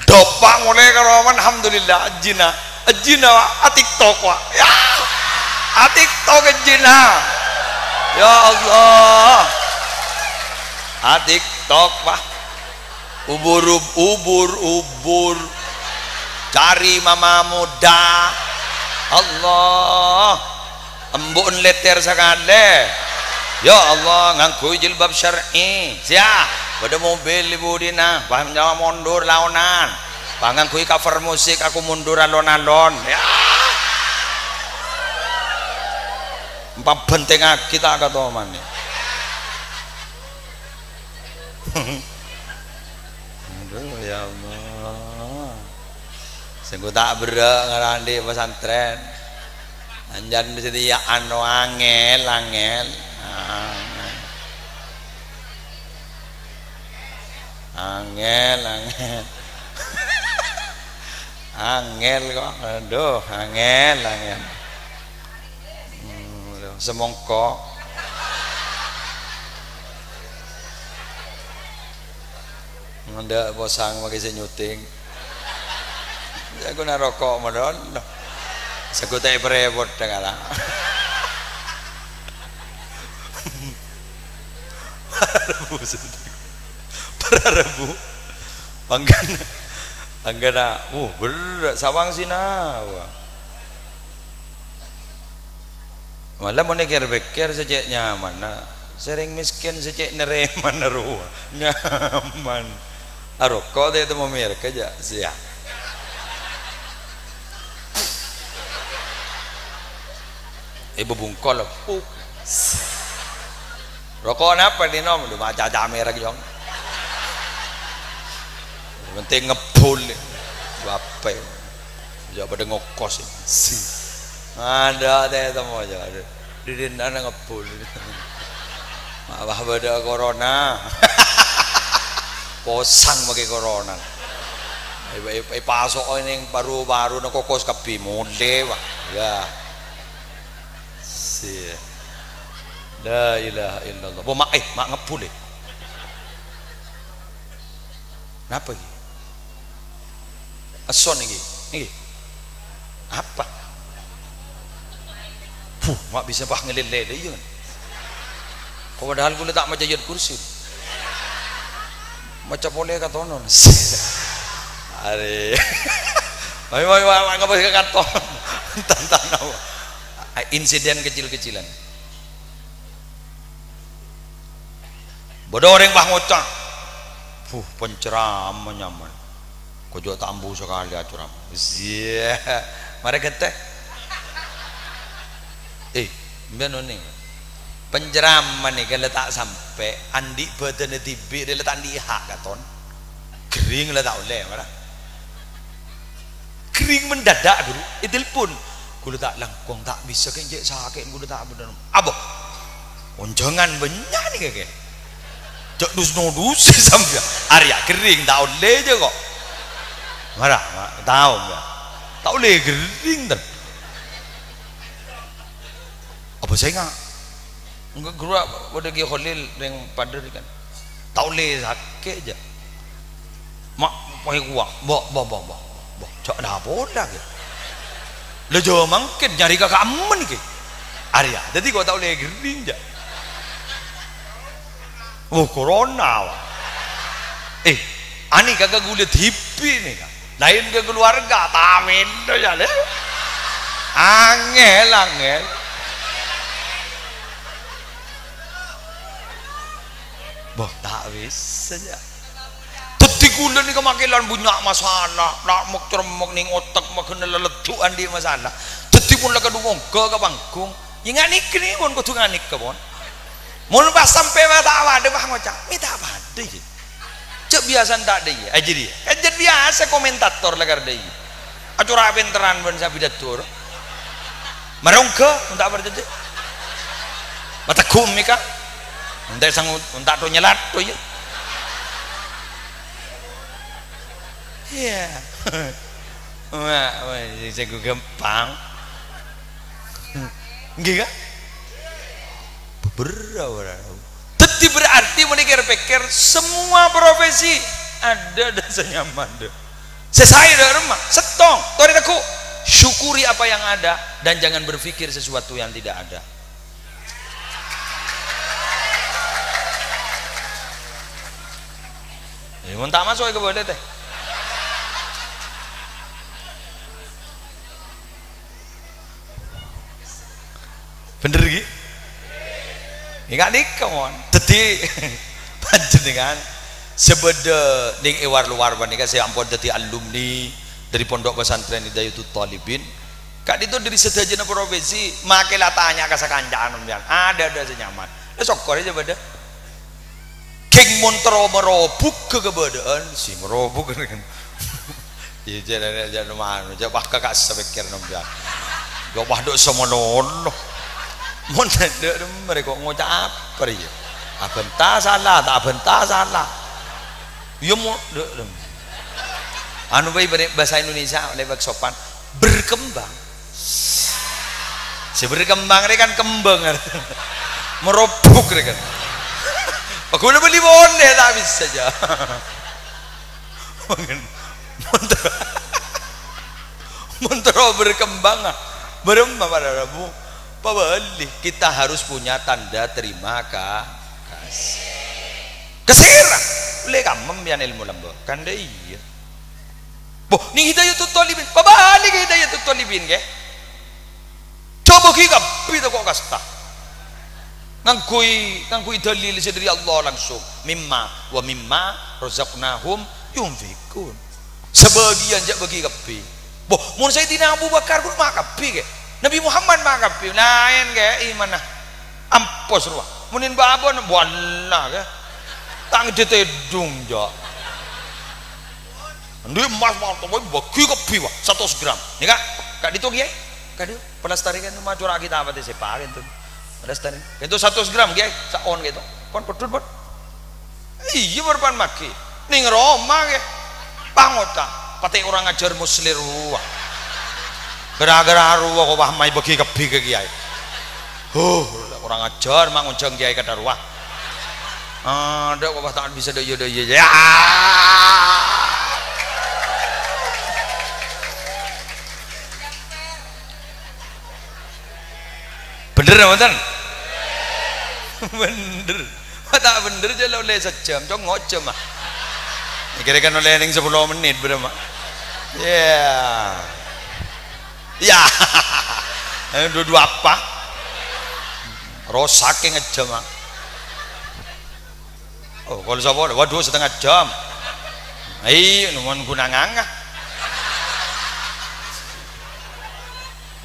dopak mulai karo alhamdulillah ajina TikTok wa ya TikTok ajina ya Allah TikTok pak ubur cari mama muda Allah embun letter sekali ya Allah ngangkui jilbab syar'i siap pada mobil ibu dina paham jawa mundur launan ngangkui cover musik aku mundur alon-alon ya empat penting kita kata mana Allah. Sing tak berek ngarani pesantren. Anjan mesti ya anu angel. Angel. Angel kok. Aduh, angel. Semongkok. Ndak posang pakai senyuting. Aku na rokok modon. Saku tak perepot dengala. Pararebu. Panggana. Berat sawang sina. Malah mau neker-beker sejak nyaman. Sering miskin sejak nereman naruh. Nyaman. Rokok dia itu mau merek aja siap. Ibu bungkol rokok apa nih nom? Udah baca merek jong. Penting ngepul. Bapak. Jangan pada ngokos sih. Ada temu aja. Di dindana ngepul. Maaf pada corona. Posang pakai corona. Pasok ini yang baru na kokos kapi monde wah. Ya. Si. La ilaha illallah. Mak ngepul. Napa iki? Ason iki. Apa? Mak bisa bah ngelele ieu. Kau padahal gue tak macam jad kursi. Macam boleh katonon. Are. Mai ngapa ke katon. Tantan insiden kecil-kecilan. Bodoh orang bah ngocak. Penceramah nyaman. Kau juga tambu sekali acuram. Iya. Mari kita. Biar nih. Penceramah nih kalau tak sampai andi badan tibi dia letak di hak katon. Kering lah tak boleh marah. Kering mendadak dulu. Telepon. Gue tak langkong tak bisa kenjek sakit gue tak benar. Abo. Jangan banyak nih kakek. Cok dus sampai Arya kering tak boleh je kok. Marah, tahu enggak? Tak boleh kering dan. Apa saya enggak gerak pada Ki Khalil yang pada kan. Tak boleh sakit je. Mak pakai kuat. Bo. Cok dah bola ke. Lah jo mangkin nyari kakak aman ke. Arya, jadi kau tak boleh kering je. Corona wah. Ani kagak gulit hippie nih kan. Lain ke keluarga tamin tuh ya deh. Angel. Boh tak bisa ya. Teti gula nih kemakilan banyak masalah. Nak mak cermok nih otak mak kena leletuan di masalah. Teti pun lagi dungong ke bangkung. Yang anik nih pun kau tuh anik ke pun. Mau pas sampai mata awak ada bah ngocak. Minta apa deh? Cek biasa tak deh. Aja dia. Aja biasa komentator lagar deh. Acura penteran pun saya pidatur. Merongke untuk apa jadi? Mata kum mika. Untuk sang untuk tu nyelat tu ya. Iya. Wah, saya gampang. Gila. Tetapi berarti menikir-pikir semua profesi ada dan senyaman deh. Selesai dah rumah, setong. Tori aku syukuri apa yang ada dan jangan berpikir sesuatu yang tidak ada. Mun tak masuk ke boleh teh. Bener gitu? Ingat nih kawan. Tadi panjenengan sebeda ning ewar luar banika saya ampun dadi alumni dari Pondok Pesantren Hidayatul Thalibin. Kak itu dari sedajana profesi makelah tanya ke sakancaan umbian. Ada senyaman. Lah sokor aja beda. king montro merobuk kegebedaan si merobuk kan iya jangan mana jawab kakak sepikir nombia jawab dok semono mon dek mereka ngocak apa ya abentah salah tak abentah salah ya mau dek anu bayi bahasa Indonesia lebak sopan berkembang si berkembang ini kan kembang merobuk kan aku udah beli bonde tak bisa saja mentero berkembang pada Rabu pabalik kita harus punya tanda terima kasih keserah boleh kamu biar ilmu lembu kan deh iya boh ni hidayatul talibin pabalik hidayatul talibin ke coba kita pita kok kasta ngangkui dalil dari Allah langsung mimma wa mimma razaqnahum yunfikun sebagian jak bagi kapi boh mun Sayyidina Abu Bakar pun makapi ke Nabi Muhammad makapi lain ke iman ampos ruah munin babon wala ke tang ditedung jak ndi emas mantap bagi kapi wah 100 gram ni kak ditu kiai kak ditu pelestarikan rumah curah kita apa separin tuh pelestarikan itu 100 gram kiai saon gitu kon pedul pot iya berpan maki ning Roma ke pangota pakai orang ngajar muslim ruah gara-gara ruah kok pahmai bagi kebi ke kiai orang ngajar mangunjang kiai kata ruah ada kok tak bisa doyo ya bener bener bener tak bener aja lo oleh sejam cok ngocem ah kira-kira oleh yang 10 menit berapa ya ya dua apa rosak yang ngejam ah oh kalau siapa waduh setengah jam ayo nuan gunanganga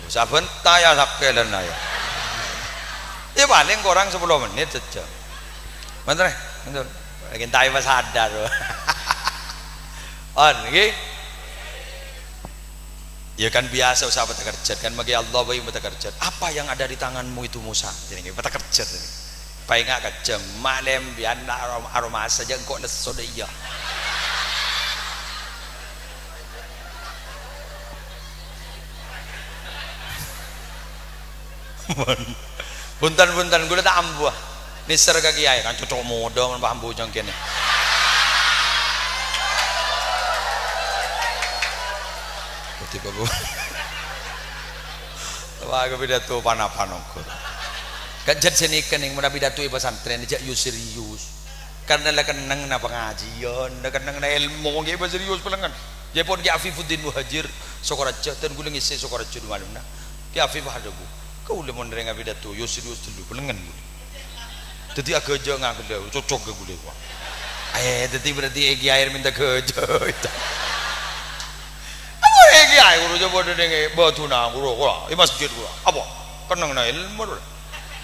sabentar ya sakelan ayo ya paling kurang 10 menit sejam bener bener lagi tahu pas sadar on okay? Ya kan biasa usaha bata kerja kan bagi Allah bayi bata kerja apa yang ada di tanganmu itu Musa jadi bata kerja baik nggak kerja malam biar aroma saja kok leso deh iya buntan gue tak ambuh niser ke kiai kan cocok modal kan ambuh jangkene tiba bu wah gue pidato panapanokur kajet seni kening mana pidato ibu santren dijak yu serius karena lah kenang na pengajian lah kenang na ilmu ibu serius pelengan ya pun ki Afifuddin Muhajir Sokoraja dan gue ngisi Sokoraja di malam na ki Afif ada bu kau udah mau nerima pidato yu serius dulu pelengan bu jadi agak jauh nggak ada cocok ke gue wah jadi berarti egi air minta kerja itu egi air guru coba dengar batu na guru gula di masjid gula apa kenang na ilmu gula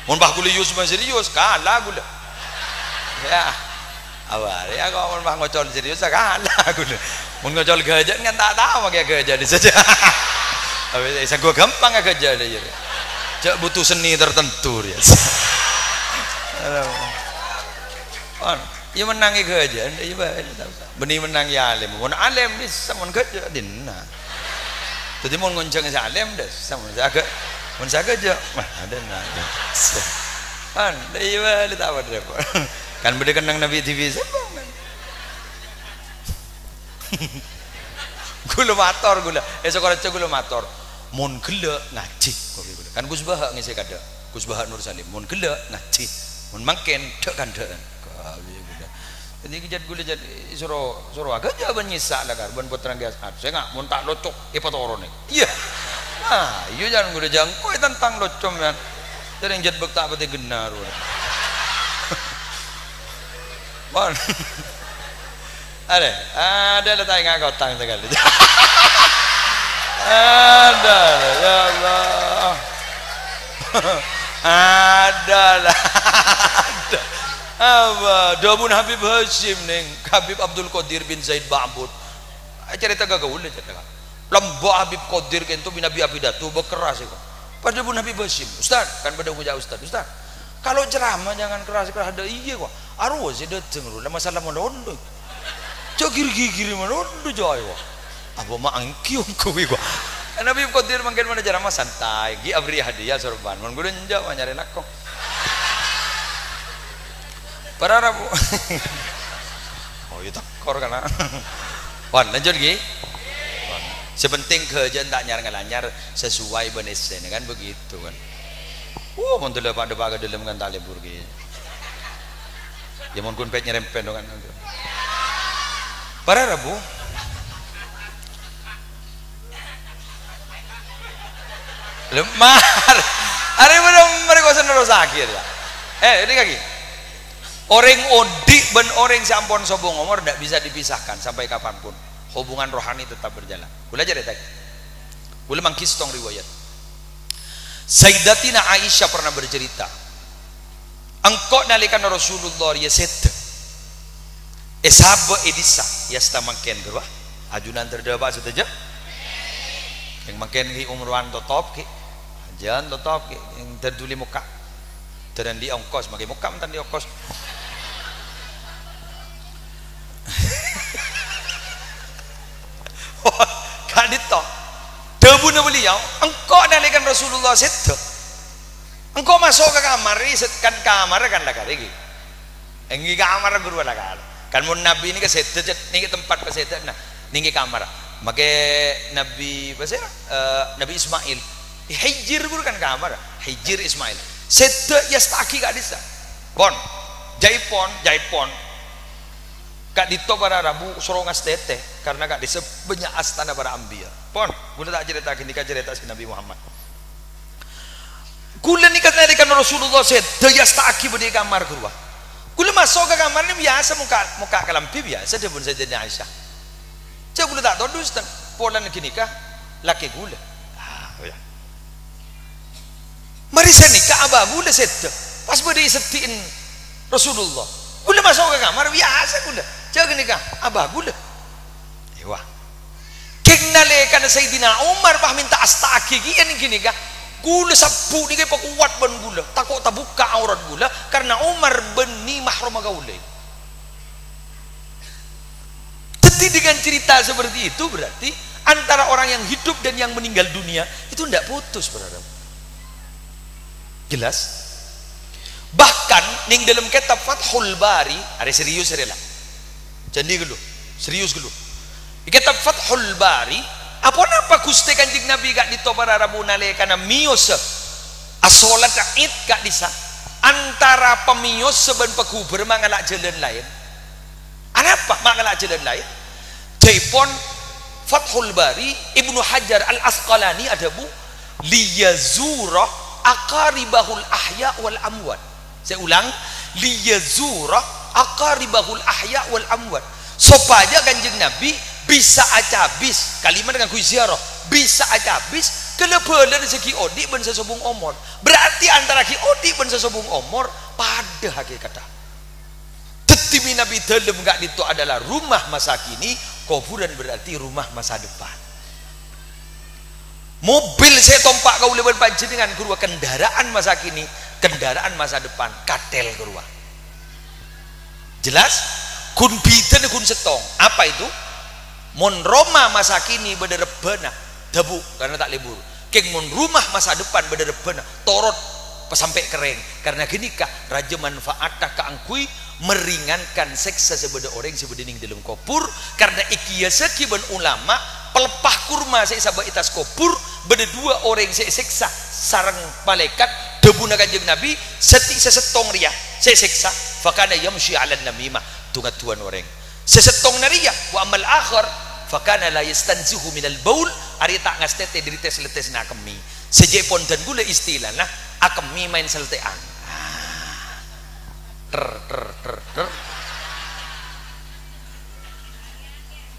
mun bah gula yus serius kalah gula ya awal ya kau mun bah ngocol serius kalah gula mun ngocol kerja kan tak tahu makai kerja di saja tapi saya gua gampang kerja deh ya cak butuh seni tertentu ya ya menangi kerja iya benih menang ya alim mun alim bisa mun kerja dinna jadi mau ngonceng si alim deh sama saya mun saya kerja mah ada nada kan iya lihat apa deh kan beda kenang Nabi TV sembang kan gula motor gula esok kerja gula motor mun gila ngaji kan Gus Bah ngisi kada Gus Bah Nur Salim mun gila ngaji mun makin dek kan dek jadi kejat gula jadi suruh agak jawaban nyisa lah kan buat terang gas saya nggak mau tak locok ipat orang nih iya nah iya jangan gula jangkau tentang locom kan jadi yang jad bektak pati genar bon ada lah tak ingat kau tang sekali ada ya Allah ada lah Dabun Habib Hashim ning Habib Abdul Qadir bin Zaid Ba'bud cerita gagaul cerita lembok Habib Qadir kentu bin Nabi Abidatu bekeras itu pada Dabun Habib Hashim Ustaz kan pada muja Ustaz kalau ceramah jangan keras-keras ada iya kok arwah sih dateng lu masalah monondo cok giri-giri monondo joy kok apa mah angkiung kuwi kok Nabi Qadir mungkin mana ceramah santai gi abri hadiah sorban mun gudun jauh nyari nakong para rabu oh itu takor kana wan lanjut gi sepenting kerjaan tak nyar sesuai benesen kan begitu kan mun teu pada baga dalam kan tak lebur gi ya mun kun pet nyerempen kan para rabu lemar hari belum mereka senero sakit ini kaki orang odik ben orang sampun sobong umur tidak bisa dipisahkan sampai kapanpun hubungan rohani tetap berjalan boleh aja deh tadi boleh mangkis tong riwayat Sayyidatina Aisyah pernah bercerita engkau nalikan Rasulullah ya set esaba edisa ya stamangken gerwah ajunan terdapat saja yang makin ki umruan totop ki jangan totop ki yang terduli muka dan di ongkos makin muka mantan di ongkos kadito debu na beliau engkau nalikan Rasulullah seto engkau masuk ke kamar kan kamar kan dah kali engi kamar guru dah kali kan mun nabi ini ke seto ni ke tempat ke seto nah ni kamar make nabi apa sih Nabi Ismail hijir guru kan kamar hijir Ismail seto ya staki gak bisa pon jaipon kak dito para rabu sorongas tete karena kak disa banyak astana para ambia pon gula tak cerita kini kak cerita si Nabi Muhammad gula nikah narikan Rasulullah set daya staki berdiri kamar gua gula masuk ke kamar ini biasa muka kalampi biasa dia pun saja Aisyah cak gula tak tahu dus pola kini kah laki gula ya mari saya nikah abah gula set pas berdiri setiin Rasulullah gula masuk ke kamar biasa gula jaga nikah abah gula wah keng nalekan Sayyidina Umar bah minta astaki gian gini kah gula sapu ni kaya kuat ban gula takut tak buka aurat gula karena Umar beni mahram gaule jadi dengan cerita seperti itu berarti antara orang yang hidup dan yang meninggal dunia itu tidak putus berada jelas bahkan ning dalam kitab Fathul Bari ada serius rela jadi dulu serius dulu di kitab Fathul Bari apa Gusti Kanjeng Nabi gak ditobara rabu nalekana miyos asolat id gak disa antara pemiyos seben pekuber mangalak jalan lain apa mangalak jalan lain jaipon Fathul Bari Ibnu Hajar Al Asqalani ada bu liyazura aqaribahul ahya wal amwat saya ulang liyazura aqaribahul ahya wal amwat supaya Kanjeng Nabi bisa acabis kalimat dengan kuisiarah bisa acabis kelebelan segi odik ben sesobung omor berarti antara ki odik ben sesobung omor pada hakikatnya tetimi Nabi dalam gak itu adalah rumah masa kini kuburan berarti rumah masa depan mobil saya tompak kau lebar panjenengan kurwa kendaraan masa kini kendaraan masa depan katel kurwa jelas kun biten kun setong apa itu mon Roma masa kini bederebana debu karena tak libur keng mon rumah masa depan bederebana torot sampai kering karena gini kah raja manfaatah keangkui meringankan seksa sebeda orang sebedening dalam kopur karena ikia sekiban ulama pelepah kurma saya sabah itas kopur beda dua orang saya seksa sarang malaikat debu Kanjeng Nabi seti sesetong ria saya seksa fakana yamshi ala namimah tuan orang sesetong naria wa amal akhir fakana la yastanzihu minal baul ari tak ngastete diri tes letes na kami sejepon dan gula istilah nah akemi main seltean ter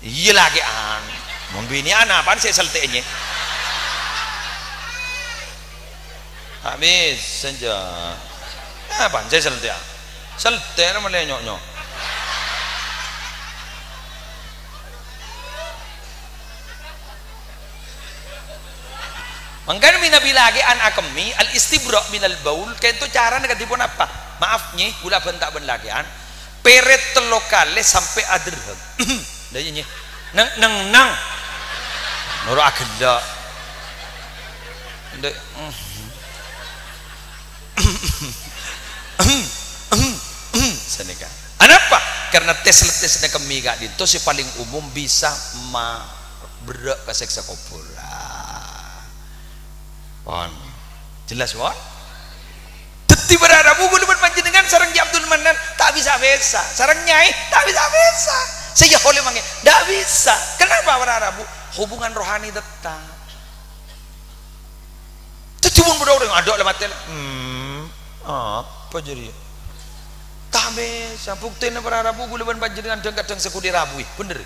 iya lagi an membini anak apaan saya selteannya habis senja apaan saya seltean selter melenyok-nyok. Mangkana minabi lagi an akemi al istibra minal baul kento cara negatipun apa? Maaf nyi, gula bentak ben lagian peret telokale sampai aderheg. Dah nyi. Nang noro agenda. Ndek. Seneka. Kenapa? Karena tes kemi gak itu si paling umum bisa berak ke seksa kubur. Pon. Jelas pon? Teti berharap gulu panjenengan sareng Abdul Manan tak bisa-bisa. Sareng Nyai tak bisa-bisa. Saya oleh manggil tak bisa. Kenapa berharap? Hubungan rohani tetap. Cuma berdua ada lah mati. Apa jadi? Tak bisa. Buktinya berharap gulu panjenengan kadang sekudi rabui. Bener.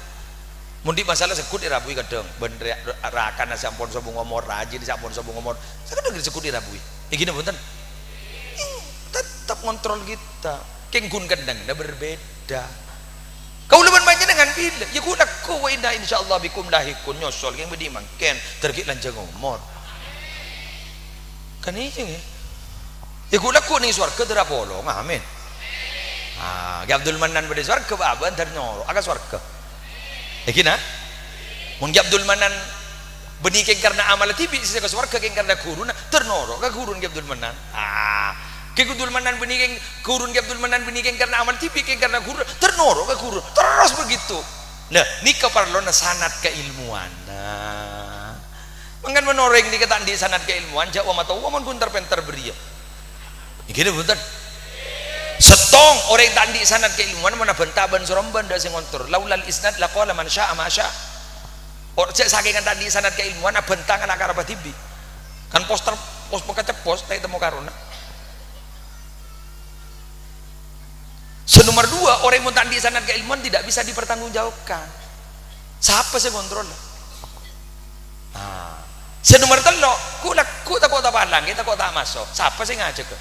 Mundi masalah sekut dirabui kadang bener rakan sampun sobung ngomor rajin sampun sobung ngomor saya kadang sekut dirabui ya gini punten tetap ngontrol kita kenggun kadang dah berbeda kau leban banyak dengan bila ya ku nak ku indah insyaallah bikum lahikun nyosol yang bedi mangken tergit lanjang ngomor kan ini ya ku nak ku ning swarga terapolong amin Abdul Manan pada swarga apa antar nyoro agak swarga Ekina, mun Abdul Manan benikeng karena amal tibi sisa swarga keng karena guruna ternoro ka gurun Abdul Manan. Ke Abdul Manan benikeng gurun Abdul Manan benikeng karena amal tibi keng karena gurun ternoro ka gurun. Terus begitu. Nah, ni keparlona sanad keilmuan. Nah, mangan menoreng di ketan di sanad keilmuan jawa mata waman pun terpenter beria. Iki punten. Setong orang tak di sanad keilmuan mana bentaban soromban dah sengontor laulal isnad laqala man syaa ma syaa or saking tak di sanad keilmuan bentangan akar tibi kan pos pokoknya pos tak temu karuna senomor dua orang yang tak di sanad keilmuan tidak bisa dipertanggungjawabkan siapa sih kontrol senomor telo ku tak kota palang kita kota masuk siapa sih ngajak ke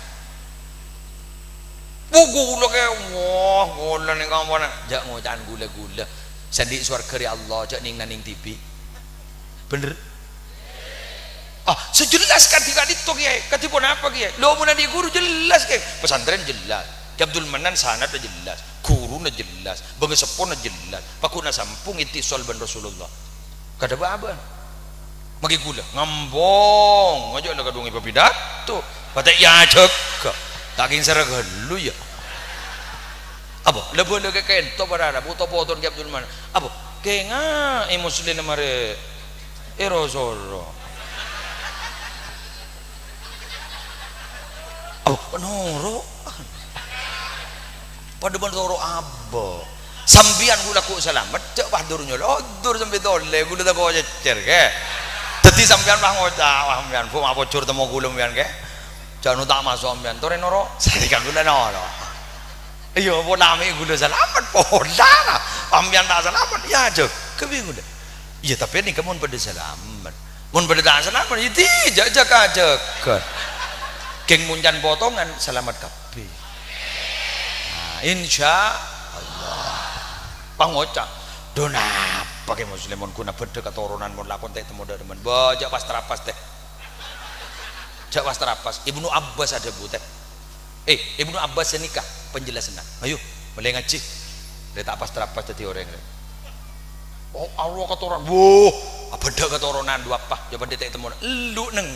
gula kayak wah gula nih kamu nak jak ngocan gula sandi swarga ya Allah jak ning naning TV bener sejelas ketika itu kiai ketipun apa kiai lo mau nadi guru jelas kiai pesantren jelas Abdul Manan sanad jelas guru jelas bagi sepon jelas pakuna sampung itisol ban Rasulullah kada apa magi gula ngambong aja lah kadung pidato patek ya jaga taking saragalu ya apa lebo ke kento para buto poton ke Abdul Manan apa kenga muslim mare erosoro apa noro pada noro abo sambian gula ku selamat cek padurnya lodur sampai dole gula tak kau cecer ke tadi sambian lah ngocah sambian fu apa cur temu gula sambian ke jangan tak masuk ambian tore noro saya kan gula noro iya pola ame gula selamat pola ambian tak selamat ya aja kebingung deh iya tapi ini kamu pada selamat mun pada tak selamat ya tidak jaga geng muncan potongan selamat kabeh insya Allah pangocak dona pakai muslimun kuna beda keturunan mun lakon teh temu demen bajak pas terapas teh jak pas terapas Ibnu Abbas ada bu teh Ibnu Abbas nikah penjelasan ayo mulai ngaji dia tak pas terapas jadi orang oh Allah keturunan beda keturunan dua apa coba dia temu lu neng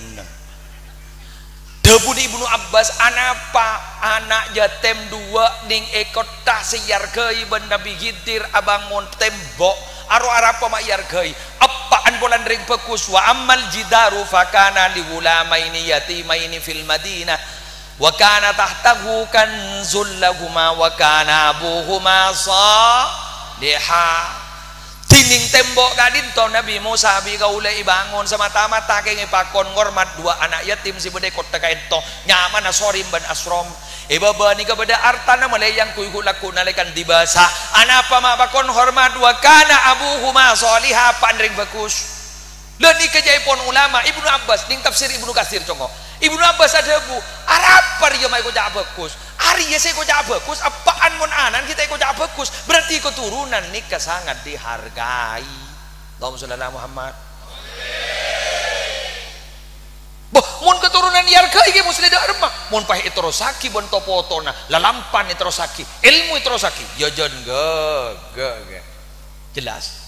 Dabun Ibnu Abbas anak jatem dua ning ekot tasiyar gai ben Nabi Khidir abangun tembok aro arapa mak yargai apaan bolan ring bekus wa amal jidaru fakana li gulamaini yatimaini fil Madinah wa kana tahtahu kanzul lahuma wa kana abuhuma salihah tining tembok kadinto Nabi Musa bi kaula ibangun semata-mata kenge pakon ngormat dua anak yatim si bede kota kaento nyaman asorim ban asrom baba ni kepada artana malayang kuihu laku nalekan dibasa anapa mak pakon hormat dua kana abuhuma salihah pandring bagus leni kejaipon ulama Ibnu Abbas ning tafsir Ibnu Katsir congo Ibnu Abbas ada bu arapar ya mai ko jak bagus hari ya saya kocak bagus apaan mon anan kita kocak bagus berarti keturunan nikah sangat dihargai. Allahumma sholli ala Muhammad. Boh mon keturunan dihargai ge mesti ada remah mon pah itrosaki bon topotona lalampan itrosaki ilmu itrosaki ya jon ge jelas.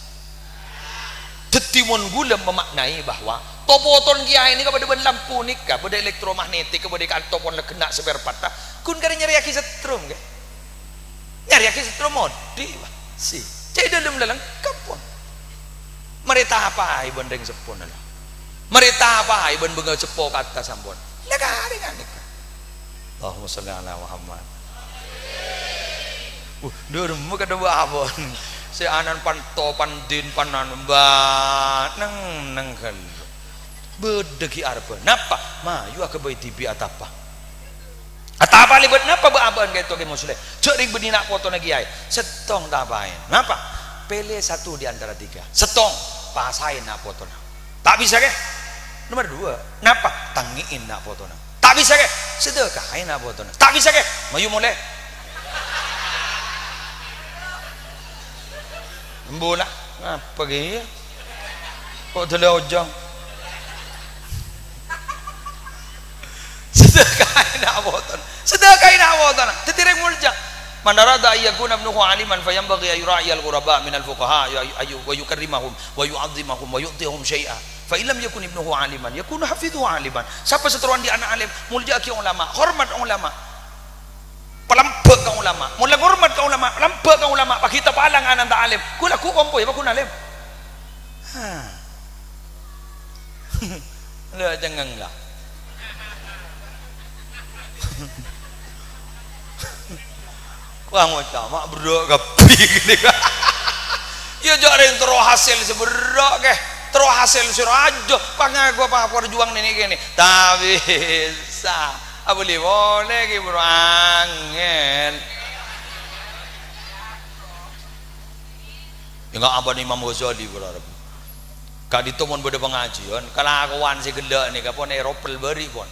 Tetimun gula memaknai bahwa topoton kiai ini kepada ben lampu nikah pada elektromagnetik kepada kantopon le kena spare patah kun kare nyari aki setrum ke nyari aki setrum modi si cai dalam lengkap pun merita apa ai bendeng sepon lah merita apa ai ben bengal cepo kata sampun lega dengan nikah. Allahumma sholli ala Muhammad. Durmu kada abon si anan panto pandin panan mbak neng kan bedegi arba napa mayu aka bayi tibi atapa libet napa baaban kayak toge musle cering bedina foto lagi ay setong tapain napa pele satu di antara tiga setong pasain nak foto tak bisa ke nomor dua napa tangiin nak foto tak bisa ke sedekahin nak foto tak bisa ke mayu mulai bola apa gaya kok telah ojang sedekahin abotan tetireng mulja man arada ayyakuna ibnuhu aliman fayambaghi ayura'i al-ghuraba min al-fuqaha wa yukarrimahum wa yu'azzimahum wa yu'tihum syai'a fa illam yakun ibnuhu aliman yakunu hafidhu aliman. Siapa seteruan di anak alim mulja ki ulama hormat ulama pelambek ka ulama mun hormat ka ulama lambek ka ulama pak kita palang anan ta alim kula ku kompo ya kun alim la jangan lah wah ngocak mak berdok gapi gini ya jarang terus hasil seberok ke terus hasil sirajo pangaku apa perjuang ini gini tak bisa boleh boleh ki bro angin ya nggak abang Imam Ghazali berharap kak ditomon beda pengajian kalau akuan si gelak nih kapon Eropel beri pon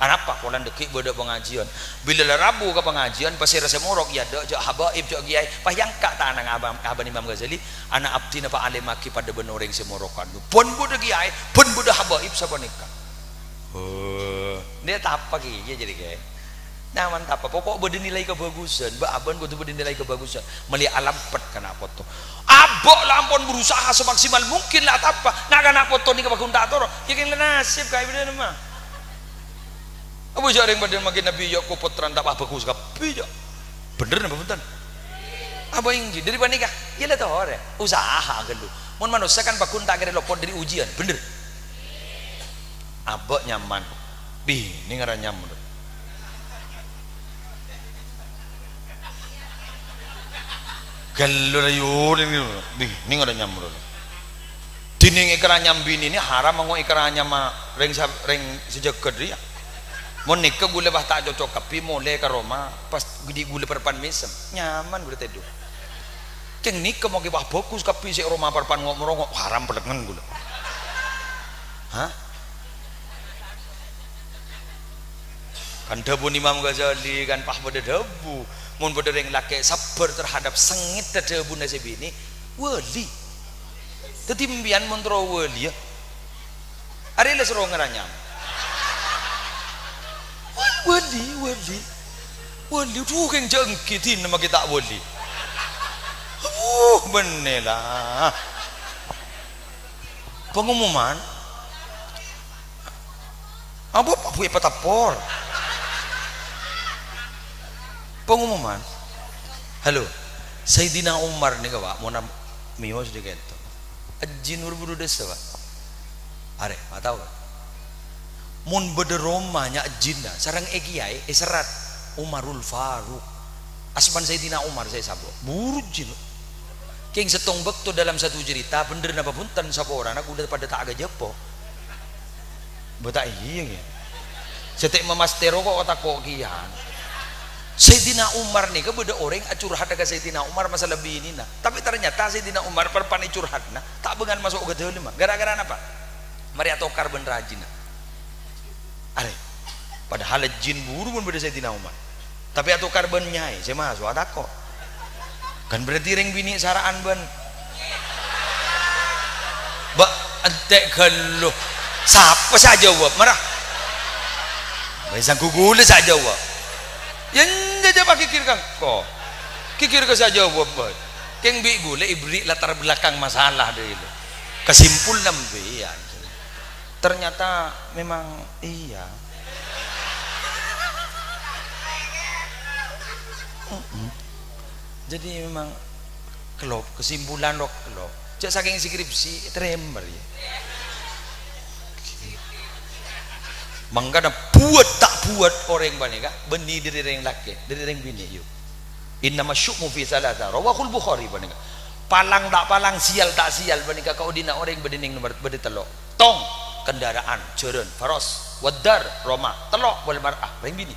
apa kolan dekik beda pengajian bila Rabu ke pengajian pasir semorok ya dok jok habaib jok kiai payang kak tanang abang Imam Ghazali anak abdi napa alemaki pada benoreng semorokan pon beda kiai pon beda habaib siapa nikah dia tak apa ki ya jadi kayak nyaman tak apa pokok bernilai kebagusan mbak aban kudu bernilai kebagusan melihat alam pet kana foto abok lampon berusaha semaksimal mungkin lah tak apa nak kana foto ni kebakun tak toro ya kan nasib kayak bener mah abu jaring pada makin nabi yo ko potran tak apa bagus kapi yo bener napa punten apa ingji dari panikah ya lah tore usaha gelu mun manusia kan bakun tak kira lopon dari ujian bener abok nyaman ini ngaran nyaman kalau layu ini ngaran nyaman dinding ikran nyambin ini haram mau ikran nyama ring sejagat dia mau nikah gula bah tak cocok tapi mulai ke Roma pas di gula perpan mesem nyaman gula teduh keng nikah mau kebah fokus tapi si Roma perpan ngomong haram pelengan gula hah kan debu Imam Ghazali kan pah pada debu mun pada yang laki sabar terhadap sengit debu nasib ini wali tetapi mbian mentro wali ya hari le serong ngeranyam wali tuh keng jengkitin nama kita wali bener lah pengumuman apa punya petapor pengumuman halo Sayyidina Umar nih pak mau nam mio sedikit itu ajin buru desa pak are nggak tahu mun bederomanya ajinda sarang ekiai serat Umarul Faruq asman Sayyidina Umar saya sabo buru jin keng setong bekto dalam satu cerita bener napa punten sapora aku udah pada tak agak jepo betak iya ya setek memastero kok otak kok kian Sayyidina Umar nih kepada orang curhat ke Sayyidina Umar masalah bini nah tapi ternyata Sayyidina Umar perpani curhat nah tak bengan masuk ke dalam gara-gara apa mari atokar ben rajin are padahal jin buru pun pada Sayyidina Umar Tapi atuh karbon nyai saya masuk ada kok kan berarti ring bini saraan ben ba entek geluh siapa saja jawab marah bisa gugule saja jawab yang aja pak kikir kang kok kikir ke saja jawab keng bi gule ibri latar belakang masalah deh itu kesimpulan bian ternyata memang iya. Jadi memang kelop kesimpulan dok kelop cak saking skripsi tremor ya mangkana buat tak buat orang banyak kak benih dari orang laki dari orang bini yuk inna masyukmu fi salasa rawahul Bukhari banyak palang tak palang sial tak sial banyak kau dina orang bedening nomor bede telok tong kendaraan jeren faros wadar roma telok wal mar'ah orang bini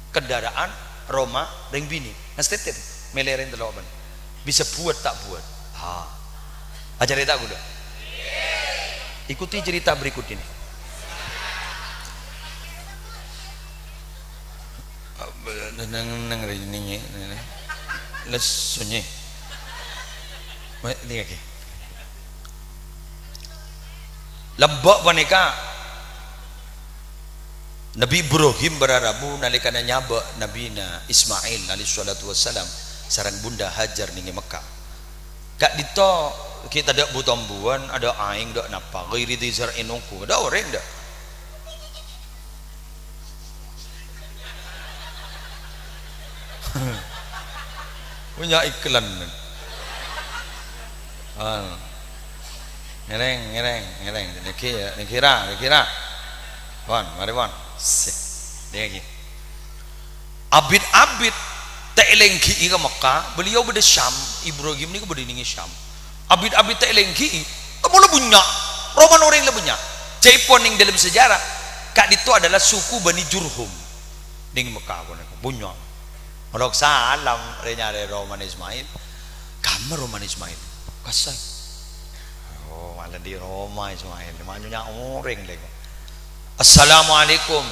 kendaraan Roma ring bini ngestetin melerin telok ban bisa buat tak buat cerita gue dah ikuti cerita berikut ini nang ini lesunyi lihat ke lembok panika Nabi Ibrahim berarabu nalikana nyaba Nabi Ismail alaihi salatu wassalam sarang bunda Hajar ningi Mekah gak dito kita ada butombuan ada aing dak napa ghairi dizar inungku ada orang dak punya iklan ngereng kira wan mari wan dia lagi abid Ta'elengki ke Mekah beliau berde Syam Ibrahim ni ke berde ningi Syam abid Ta'elengki kamu punya Roman orang le punya Jaipon yang dalam sejarah kak itu adalah suku Bani Jurhum ning Mekah punya Malok salam renyare Roman Ismail kamu Roman Ismail kasai oh malah di Roma Ismail majunya orang lagi assalamualaikum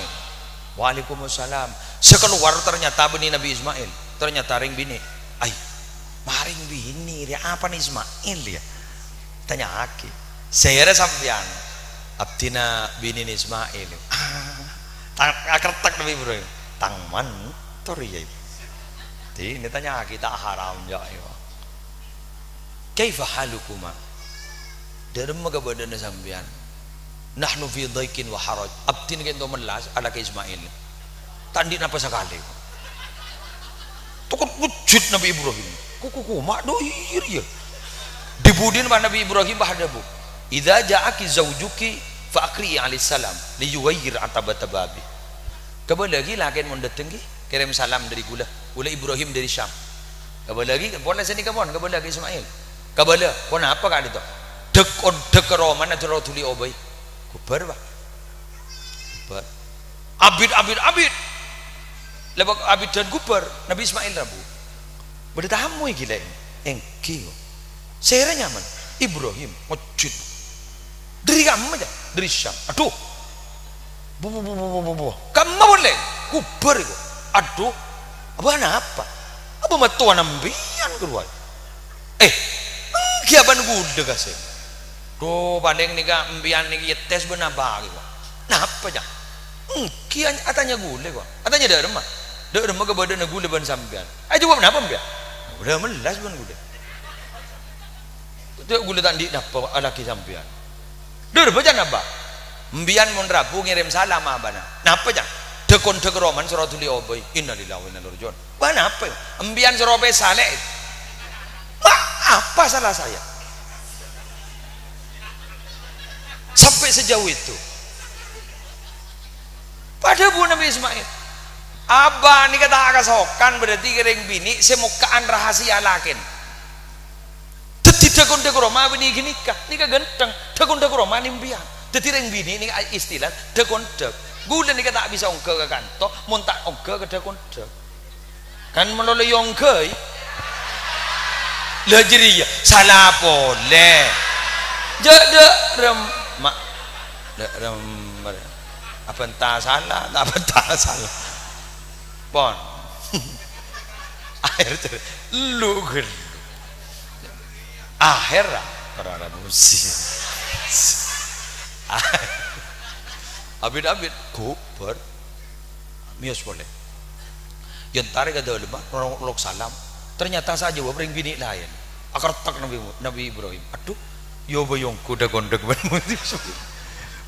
waalaikumsalam sekeluar ternyata benih Nabi Ismail ternyata ring bini ay maring bini dia apa nih Ismail ya tanya aki saya ada sampean abdina bini Ismail kertak Nabi Ibrahim tangman tori ya ini tanya aki tak haram ya kaifa halukuma dari maga badan sampean nahnu fi dhaikin wa haraj abdin kento melas ala ke Ismail tandi napa sekali tukut wujud Nabi Ibrahim kuku mak doir ya dibudin pak Nabi Ibrahim bahadabu idza ja'aki zawjuki fa akri alaihi salam li yuwayyir atabata babi kabar lagi lakin mendatangi kirim salam dari gula Ibrahim dari Syam kabar lagi pona sini kabar lagi Ismail kabar pona apa kan itu dek roman ajro tuli obay kubar pak kubar abid lebak abid dan kubar Nabi Ismail rabu bertamu gila engki saya nyaman Ibrahim wujud dari kamu aja dari Syam aduh kamu boleh kubar itu aduh apa matuan ambian keluar kiaban gude kasih do bandeng nika embian niki tes benapa gitu napa aja kian atanya gule kok atanya derma ke badan gule ban sampean ayo coba kenapa mbak udah melas ban gule itu gule tandi napa alaki sampean derma aja napa embian mun rabu ngirim salam abana napa aja dekon roman suratul obay innalillahi wa inna ilaihi rajiun apa embian surabe saleh apa salah saya sampai sejauh itu pada bu Nabi Ismail abah ini kata akasokan berarti kering bini semukaan rahasia lakin tidak dekon Roma bini gini kah ini ganteng dekon Roma nimbian jadi ring bini ini istilah dekon gula ini kata bisa ongke ke kantor montak ongke ke dekon kan melalui ongke lah jadi ya salah boleh jadi mak apa entah salah pon akhir lu ger akhir para musim abid kuper mios boleh yang tarik ada lemah nolok salam ternyata saja wabring bini lain akar tak Nabi Ibrahim aduh yo boyong kuda gondok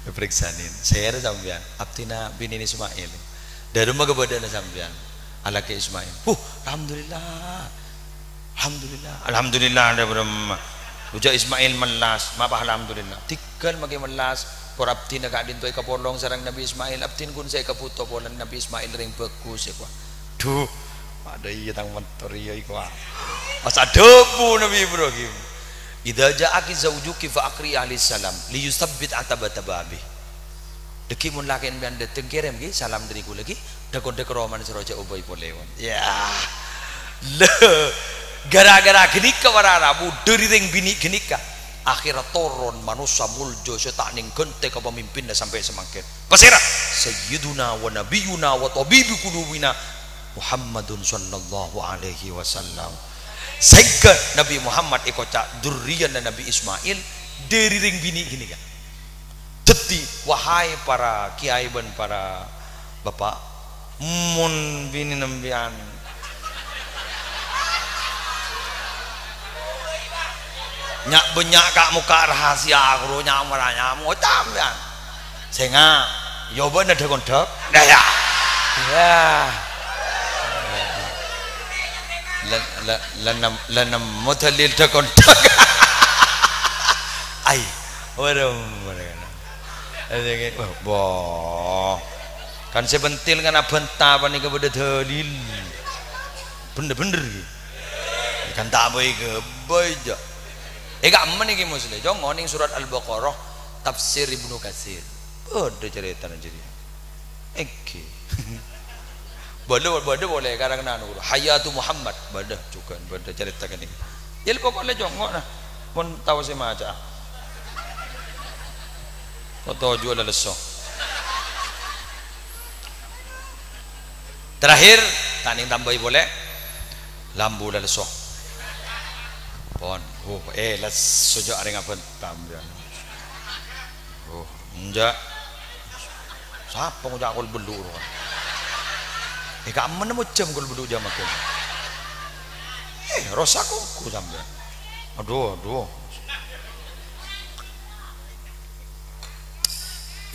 periksanin saya ada sampean abtina bini Ismail dari rumah kepada sampean ala ke Ismail alhamdulillah ada berapa uja Ismail melas mapa alhamdulillah tigal magi melas por abtin agak dintoy kapolong sarang Nabi Ismail abtin kun saya kaputo polan Nabi Ismail ring bagus ya kuah duh ada iya tang mentor iya kuah pas adebu Nabi Ibrahim idza ja'aki zawjuki fa akri ahli salam li yusabbit atabata babi deki mun laken bian deteng kirim ki salam dari ku lagi dakon dek roman seroja ubay polewon ya le gara-gara genika warana dari ring bini genika akhirnya turun manusia muljo setak ning gente kepemimpinnya sampai semakin pasira sayyiduna wa nabiyuna wa tabibi qulubina Muhammadun sallallahu alaihi wasallam sehingga Nabi Muhammad ikocak durian dan Nabi Ismail dari ring bini genika jadi wahai para kiai dan para bapak mun bini nembian nyak banyak kak muka rahasia aku nyamaranya mau tampian sehingga yoban ada kontak dah ya lenam mutalil ada kontak ay waduh boh kan sebentil kan abentah nih kepada dalil bener-bener kan tak baik baik gak aman iki muslim jong ngoning surat Al-Baqarah tafsir Ibnu Katsir ada cerita jadi oke bada boleh kadang nanu hayatu Muhammad bada juga bada cerita kan ini jadi pokoknya jong nah pun tahu saya maca foto jual leso terakhir taning tambahi boleh lambu leso pon les sejak ring apa tambian enggak siapa ngajak aku belu kamu nemu jam kalau belu jam aku rosaku ku tambian aduh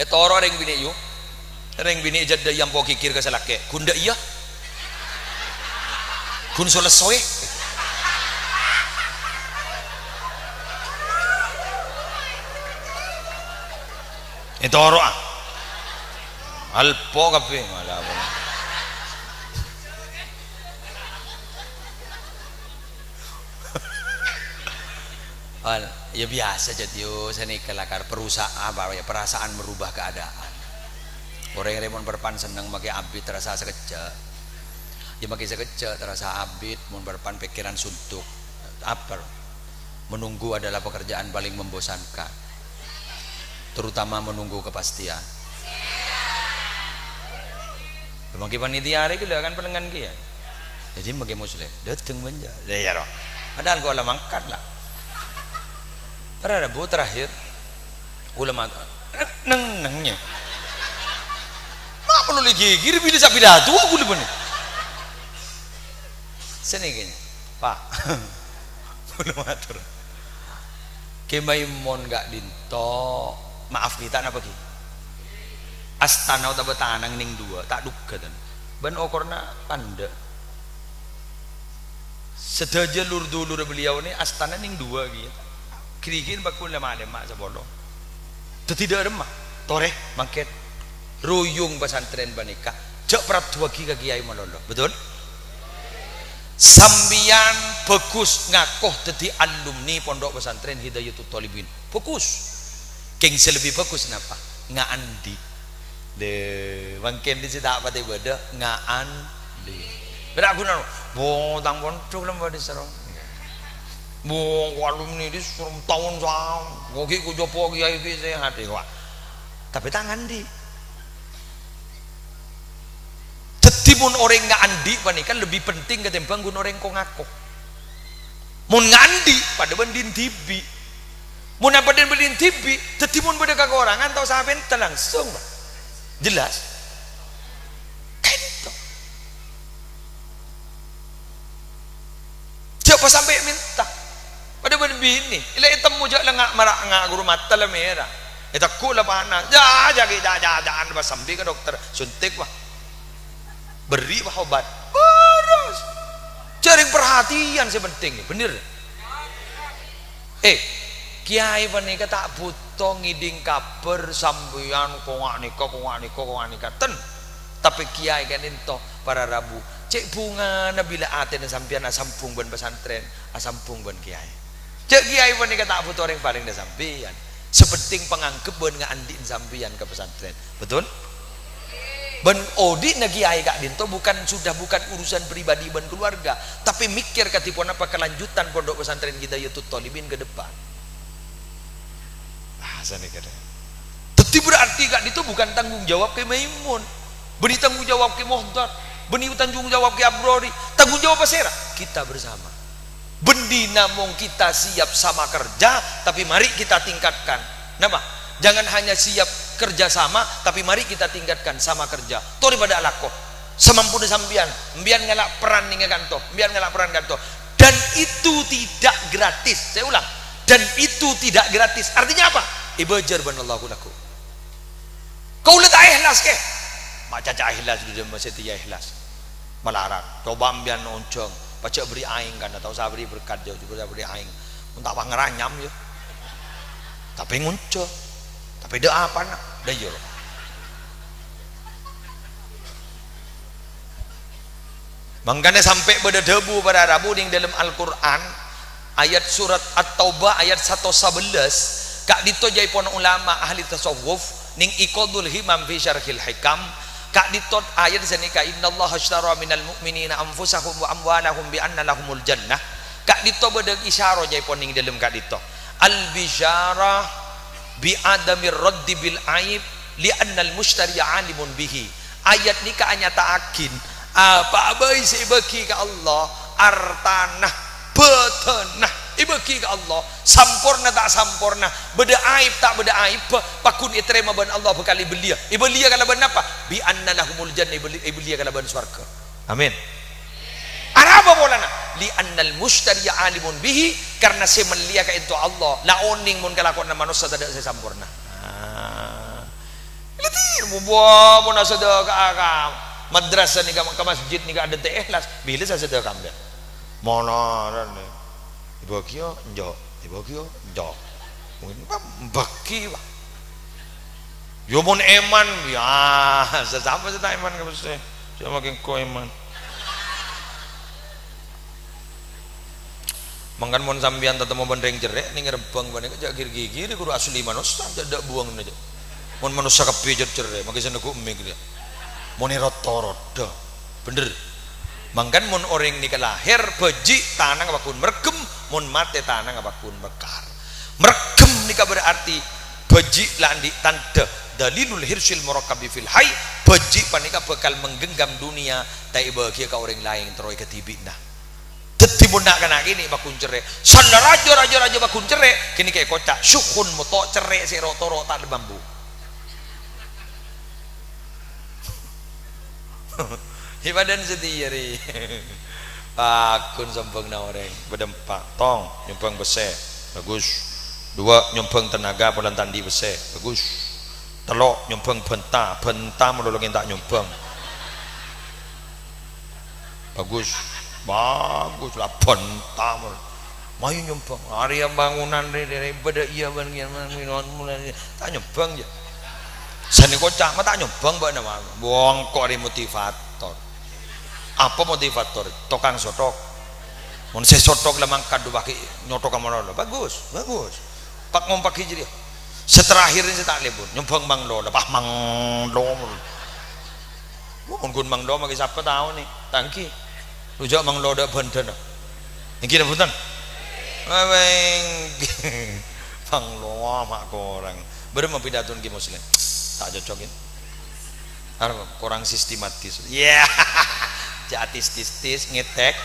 toro ring bini yuk ring bini jadda yang po kikir ke salake kunda iya kun selesai toro alpo kape malah ya biasa jadi seni kelakar perusahaan apa ya perasaan merubah keadaan orang remon berpan seneng pakai abit terasa sekejap ya pakai sekejap terasa abit mau berpan pikiran suntuk apa menunggu adalah pekerjaan paling membosankan terutama menunggu kepastian bagi panitia hari kita akan penengan kia jadi bagi muslim datang manja ya roh padahal gua lemangkat lah pada bu terakhir ulama nengnya mak perlu lagi kiri pilih sapi datu aku lupa nih sini kayaknya pak ulama tur kemaimon gak dinto maaf kita apa ki astana udah betanang ning dua tak duga dan ban okorna panda sedaja lur dulur beliau ini astana ning dua gitu kirikin bakul lemah sebolo tidak remah toreh mangket ruyung pesantren banika jak prat dua giga kiai malolo betul sambian bagus ngakoh jadi alumni pondok pesantren Hidayatul Thalibin bagus gengsi lebih bagus kenapa ngaandi de mungkin di situ apa tiba ada ngaandi beraguna bong pondok lembah di serong bong alumni di serong tahun sam ngoki ku jopo kiai sehat tapi tangan di mun orang nggak andi kan lebih penting ketimbang gun orang kok ngaku. Mun ngandi pada bandin tibi. Mun apa den bandin tibi, dadi mun pada kagorangan tau sampean langsung, Pak. Jelas? Kento. Siapa sampai minta? Pada bandin bini, ila item mujak lengak marak ngak guru mata lah merah. Ita kula panas. Jangan pas sampai ke dokter suntik Pak. Beri Pak obat. Beres. Cari perhatian sepenting, bener. Kiai panika tak butuh ngiding kabar sampeyan kok nikah ten. Tapi kiai kan ento para rabu. Cek bunga nabila aten sampeyan asampung ban pesantren, asampung ban kiai. Cek kiai panika tak butuh orang paling dah sampeyan. Sepenting pengangkep ban ngandin sampeyan ke pesantren. Betul? Ben odi na kiai kak dinto bukan urusan pribadi ban keluarga, tapi mikir katipun apa kelanjutan pondok pesantren Hidayatul Thalibin ke depan. Bahasa nih kada. Tapi berarti kak itu bukan tanggung jawab ke Maimun, beni tanggung jawab ke Mohdar, beni tanggung jawab ke Abrori, tanggung jawab pasera kita bersama. Bendi namung kita siap sama kerja, tapi mari kita tingkatkan. Nama? Jangan hanya siap kerja sama, tapi mari kita tingkatkan sama kerja. Tori pada alako, semampu sambian, mbian ngelak peran nih kanto, mbian ngelak peran kanto. Dan itu tidak gratis. Saya ulang, dan itu tidak gratis. Artinya apa? Ibajar banallahu laku. Kau lihat ikhlas ke? Baca ikhlas di dalam masjid ya ikhlas. Melarang. Coba mbian oncong, baca beri aing kan, atau saya beri berkat jauh juga beri aing. Untuk apa ngeranyam ya? Tapi nguncong. Tapi dia apa nak? Dia yo. Makanya sampai pada debu pada Rabu di dalam Al-Quran ayat surat At-Taubah ayat 111 kak ditojai pon ulama ahli tasawuf ning iqadul himam fi syarhil hikam kak ditot ayat senika innallaha ashtara minal mu'minina anfusahum wa amwalahum bi anna lahumul jannah kak dito bedeg isyara jai pon ning dalam kak dito al bisyarah bi adamir raddi bil aib li annal mushtari alimun bihi. Ayat ni ka anya taakin apa abai sebeki ka Allah artanah betenah ibeki ka Allah sampurna tak sampurna beda aib tak beda aib pakun iterema ban Allah bekali belia ibelia kala ban apa bi anna lahumul jannah ibelia kala ban surga. Amin. Araba bolana li annal mushtari alimun bihi karena saya melia ka itu Allah la oning mun kalakon manusia tidak saya sampurna. Litir buah mun asada ka madrasah ni ka masjid ni ka ada teh ikhlas bila saya sedekah ambil. Monoran ibu kio njok mungkin baki bah yo mun eman ya sesama sedang eman ka bese saya makin ko eman. Mangkan mon sambian tetemu bandeng jerek ning rebang bane jak gir-gir guru asli manusia tidak buang aja. Mon manusia kepijet jerek maki seneku emik dia. Mon rotorodo. Bener. Mangkan mon orang ni lahir beji tanah ngabakun mergem, mon mate tanah ngabakun mekar. Mergem nika berarti beji landi tanda dalilul hirsil murakkabi fil hayy beji panika bakal menggenggam dunia tai bahagia ka orang lain teroi ketibina. Tetimun nak kena gini bakun cerai. Sana raja bakun cerai. Kini kayak kocak. Syukun mutok cerai si rotoro tak ada bambu. Ibadan sendiri. Bakun sambang na orang. Berdempak. Tong nyumbang besar. Bagus. Dua nyumbang tenaga pulang tandi besar. Bagus. Telok nyumbang bentah. Bentah melolongin tak nyumbang. Bagus. Bagus lah bentam mayu nyumbang hari yang bangunan dari pada iya bagian mulai tak nyumbang ya seni kocak mah tak nyumbang mbak nama buang kok ada motivator apa motivator tokang sotok mun saya sotok lah mangkat dua pakai nyotok kamar lo bagus pak ngompak hijri seterakhir ini saya tak lebur nyumbang mang lo lepas mang lo mungkin mang lo magi siapa tahu nih tangki rujak mang loda banten yang kira bukan bang loa mak orang berem pidatun ki muslim tak cocokin kurang sistematis. Ya, yeah. Jatis tis ngetek.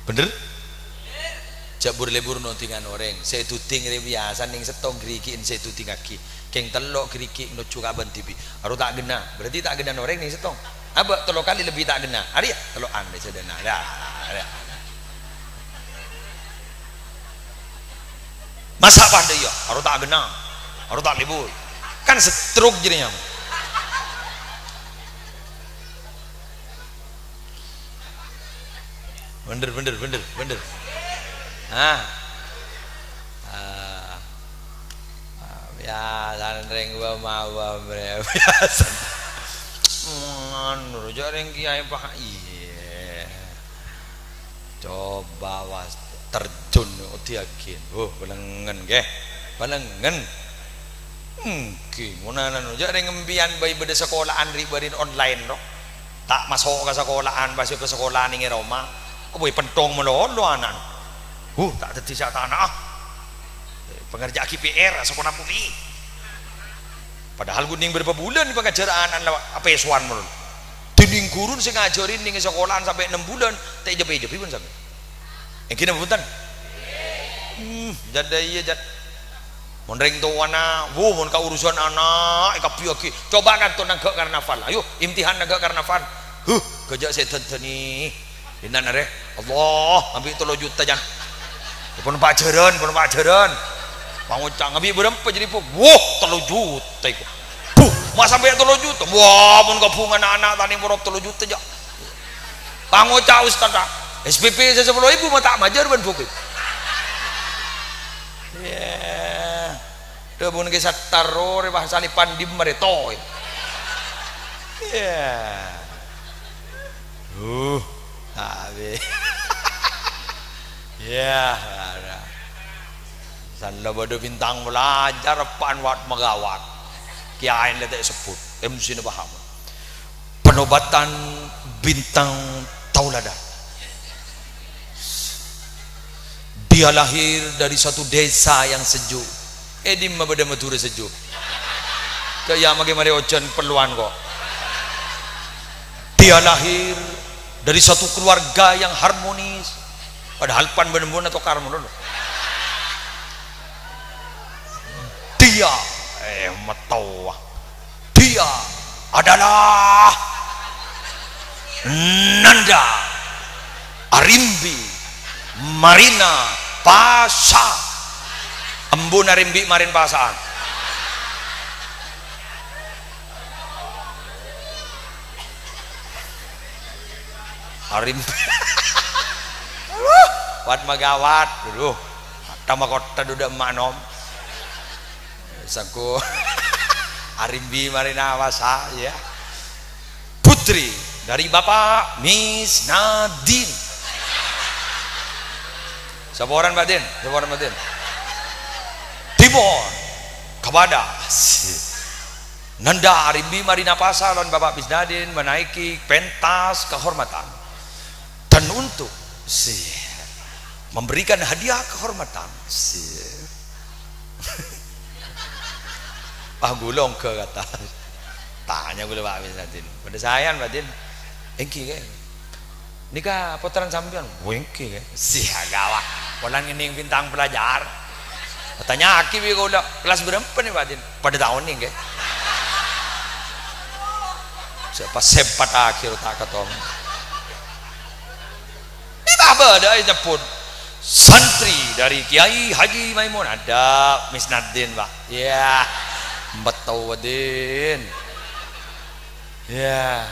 Bener? Jak lebur nontingan orang. Saya tuting biasa ning setong gerikiin saya tuting aki. Keng telok geriki no juga bantibi. Harus tak gena. Berarti tak gena orang ning setong. Abah telok kali lebih tak gena. Hari ya telokan deh sedena. Dah. Masa pandai ya? Harus tak gena. Harus tak libur. Kan stroke jadinya. Bener. Ya sandring gua mau biasa. Nur jareng kiai Pak. Iya. Coba was terjun utiakin. Balengen nggih. Balengen. Munanan jareng ngembian bayi beda sekolahan ribarin online no. Tak masuk ke sekolahan, masuk ke sekolah ning Roma. Boy pentong melolo anan. Tak teti sak tanah. Pengerja KPR sekolah puli. Padahal kuning berapa bulan di pengajaran apa eswan mulu. Dinding gurun sing ngajarin ning sekolahan sampai 6 bulan, tak jepi-jepi pun sampai. Yang kena punten. Jada iya jad. Mun ring tuana, mun ka urusan anak, ka piye coba kan to nang karnaval. Ayo imtihan nang karnaval. Gajak setan ni. Dinan are. Allah, ambil 3 juta jan. Pun pacaran. Pangucang ambil berapa jadi po? 3 juta iku. Mas sampai 3 juta. Wah, mun gabungan anak tani porop 3 juta ja. Pangucang ustaz. SPP 10.000 mah tak majar ban bukit. Ya. Teu mun ge sataror bahasa lipan di mareto. Ya. Abi. Ya, ada. Sanla bodo bintang belajar panwat megawat. Kiain letak sebut. MC ne paham. Penobatan bintang taulada. Dia lahir dari satu desa yang sejuk. Di mabada mature sejuk. Kaya magi-mari ojan perluan kok. Dia lahir dari satu keluarga yang harmonis. Padahal pan bener-bener atau karmon. Dia matawa. Dia adalah Nanda Arimbi Marina Pasha. Embun Arimbi Marin Pasaan. Arimbi. Wat magawat dulu. Tama kota duda manom. Saku Arimbi Marina Pasha ya. Putri dari Bapak Miss Nadine. Saboran Batin. Timon kepada Nanda Arimbi Marina Pasha dan Bapak Miss Nadine menaiki pentas kehormatan dan untuk memberikan hadiah kehormatan gulong ke kata tanya gue Pak Miss Nadine pada sayang Batin engki ke nikah putaran sampean engki ke gawah polan ngening bintang pelajar katanya aki bigo kelas berapa nih Batin pada tahun ini ke siapa sempat akhir tak ketong kita ada nyebut santri dari Kiai Haji Maimun ada Miss Nadine Pak ya betul Badin ya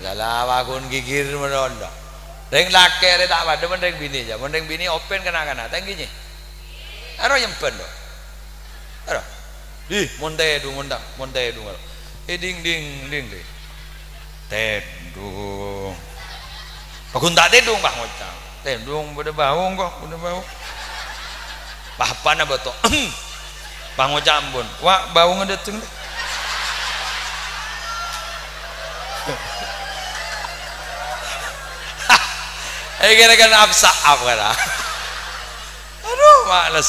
galawa kun gigir merondo reng laki tak pada mendeng bini aja mendeng bini open kena tingginya aro yang penuh aro monte dong ding tedung aku tak tedung Pak Ngocang tedung pada bau kok pada bau apa na betul Pak Ngocang pun wah bau ngedeteng kira-kira absa apa lah aduh males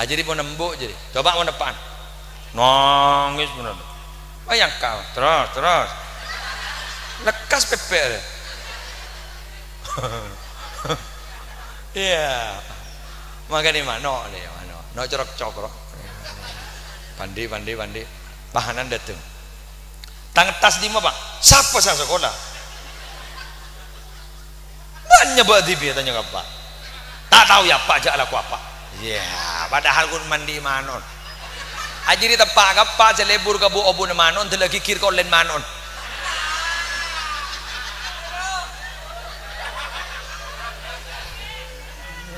jadi pun nembuk jadi coba mau depan nangis bener bayang kau terus lekas pepek iya makanya mano no corok pandi bahanan dateng tang tas di mana pak siapa saya sekolah banyak banget dia tanya apa tak tahu ya pak aja laku apa ya padahal kun mandi manon ajiri tepak apa selebur ke bu obun manon telagi kir kau len manon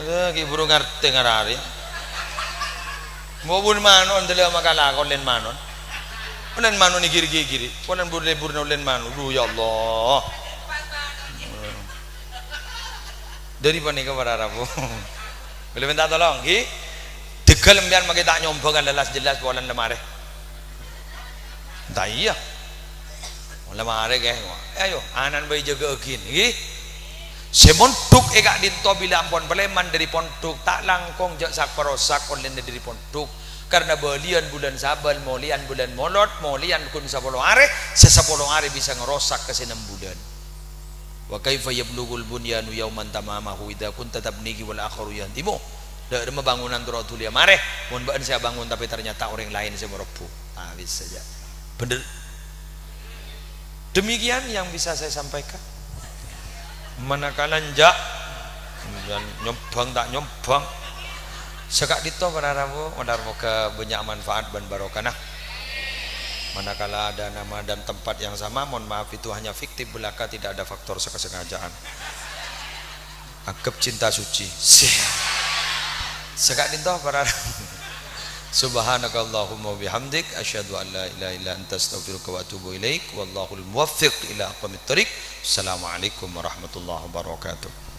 lagi burung ngerti ngarari mau bun manon telah makala kau len manon ni giri kau len lebur len manon ya Allah dari panik ke para rabu boleh minta tolong ki degal mbiar mage tak nyombong jelas bolan lemare tak iya lemare ke ayo anan bayi jaga gin ki semontuk eka dinto bila ampon peleman dari ponduk tak langkong jak sakparosak online dari ponduk karena belian bulan saban molian bulan molot molian kun 10 hari sesepuluh hari bisa ngerosak ke 6 bulan wa kaifa yablughul bunyanu yauman tamamahu idza kunta tabnigi wal akharu yantimu dak ada bangunan turatul ya mareh mun baen saya bangun tapi ternyata orang lain saya meroboh habis saja bener demikian yang bisa saya sampaikan manakala njak dan nyombang tak nyombang sekak dito para rabu modar moga banyak manfaat dan barokah. Manakala ada nama dan tempat yang sama, mohon maaf itu hanya fiktif belaka, tidak ada faktor kesengajaan. Anggap cinta suci. Sekak dintoh para Subhanakallahumma bihamdik asyhadu an la ilaha illa anta astaghfiruka wa atubu ilaik wallahul muwaffiq ila aqwamit thoriq. Assalamualaikum warahmatullahi wabarakatuh.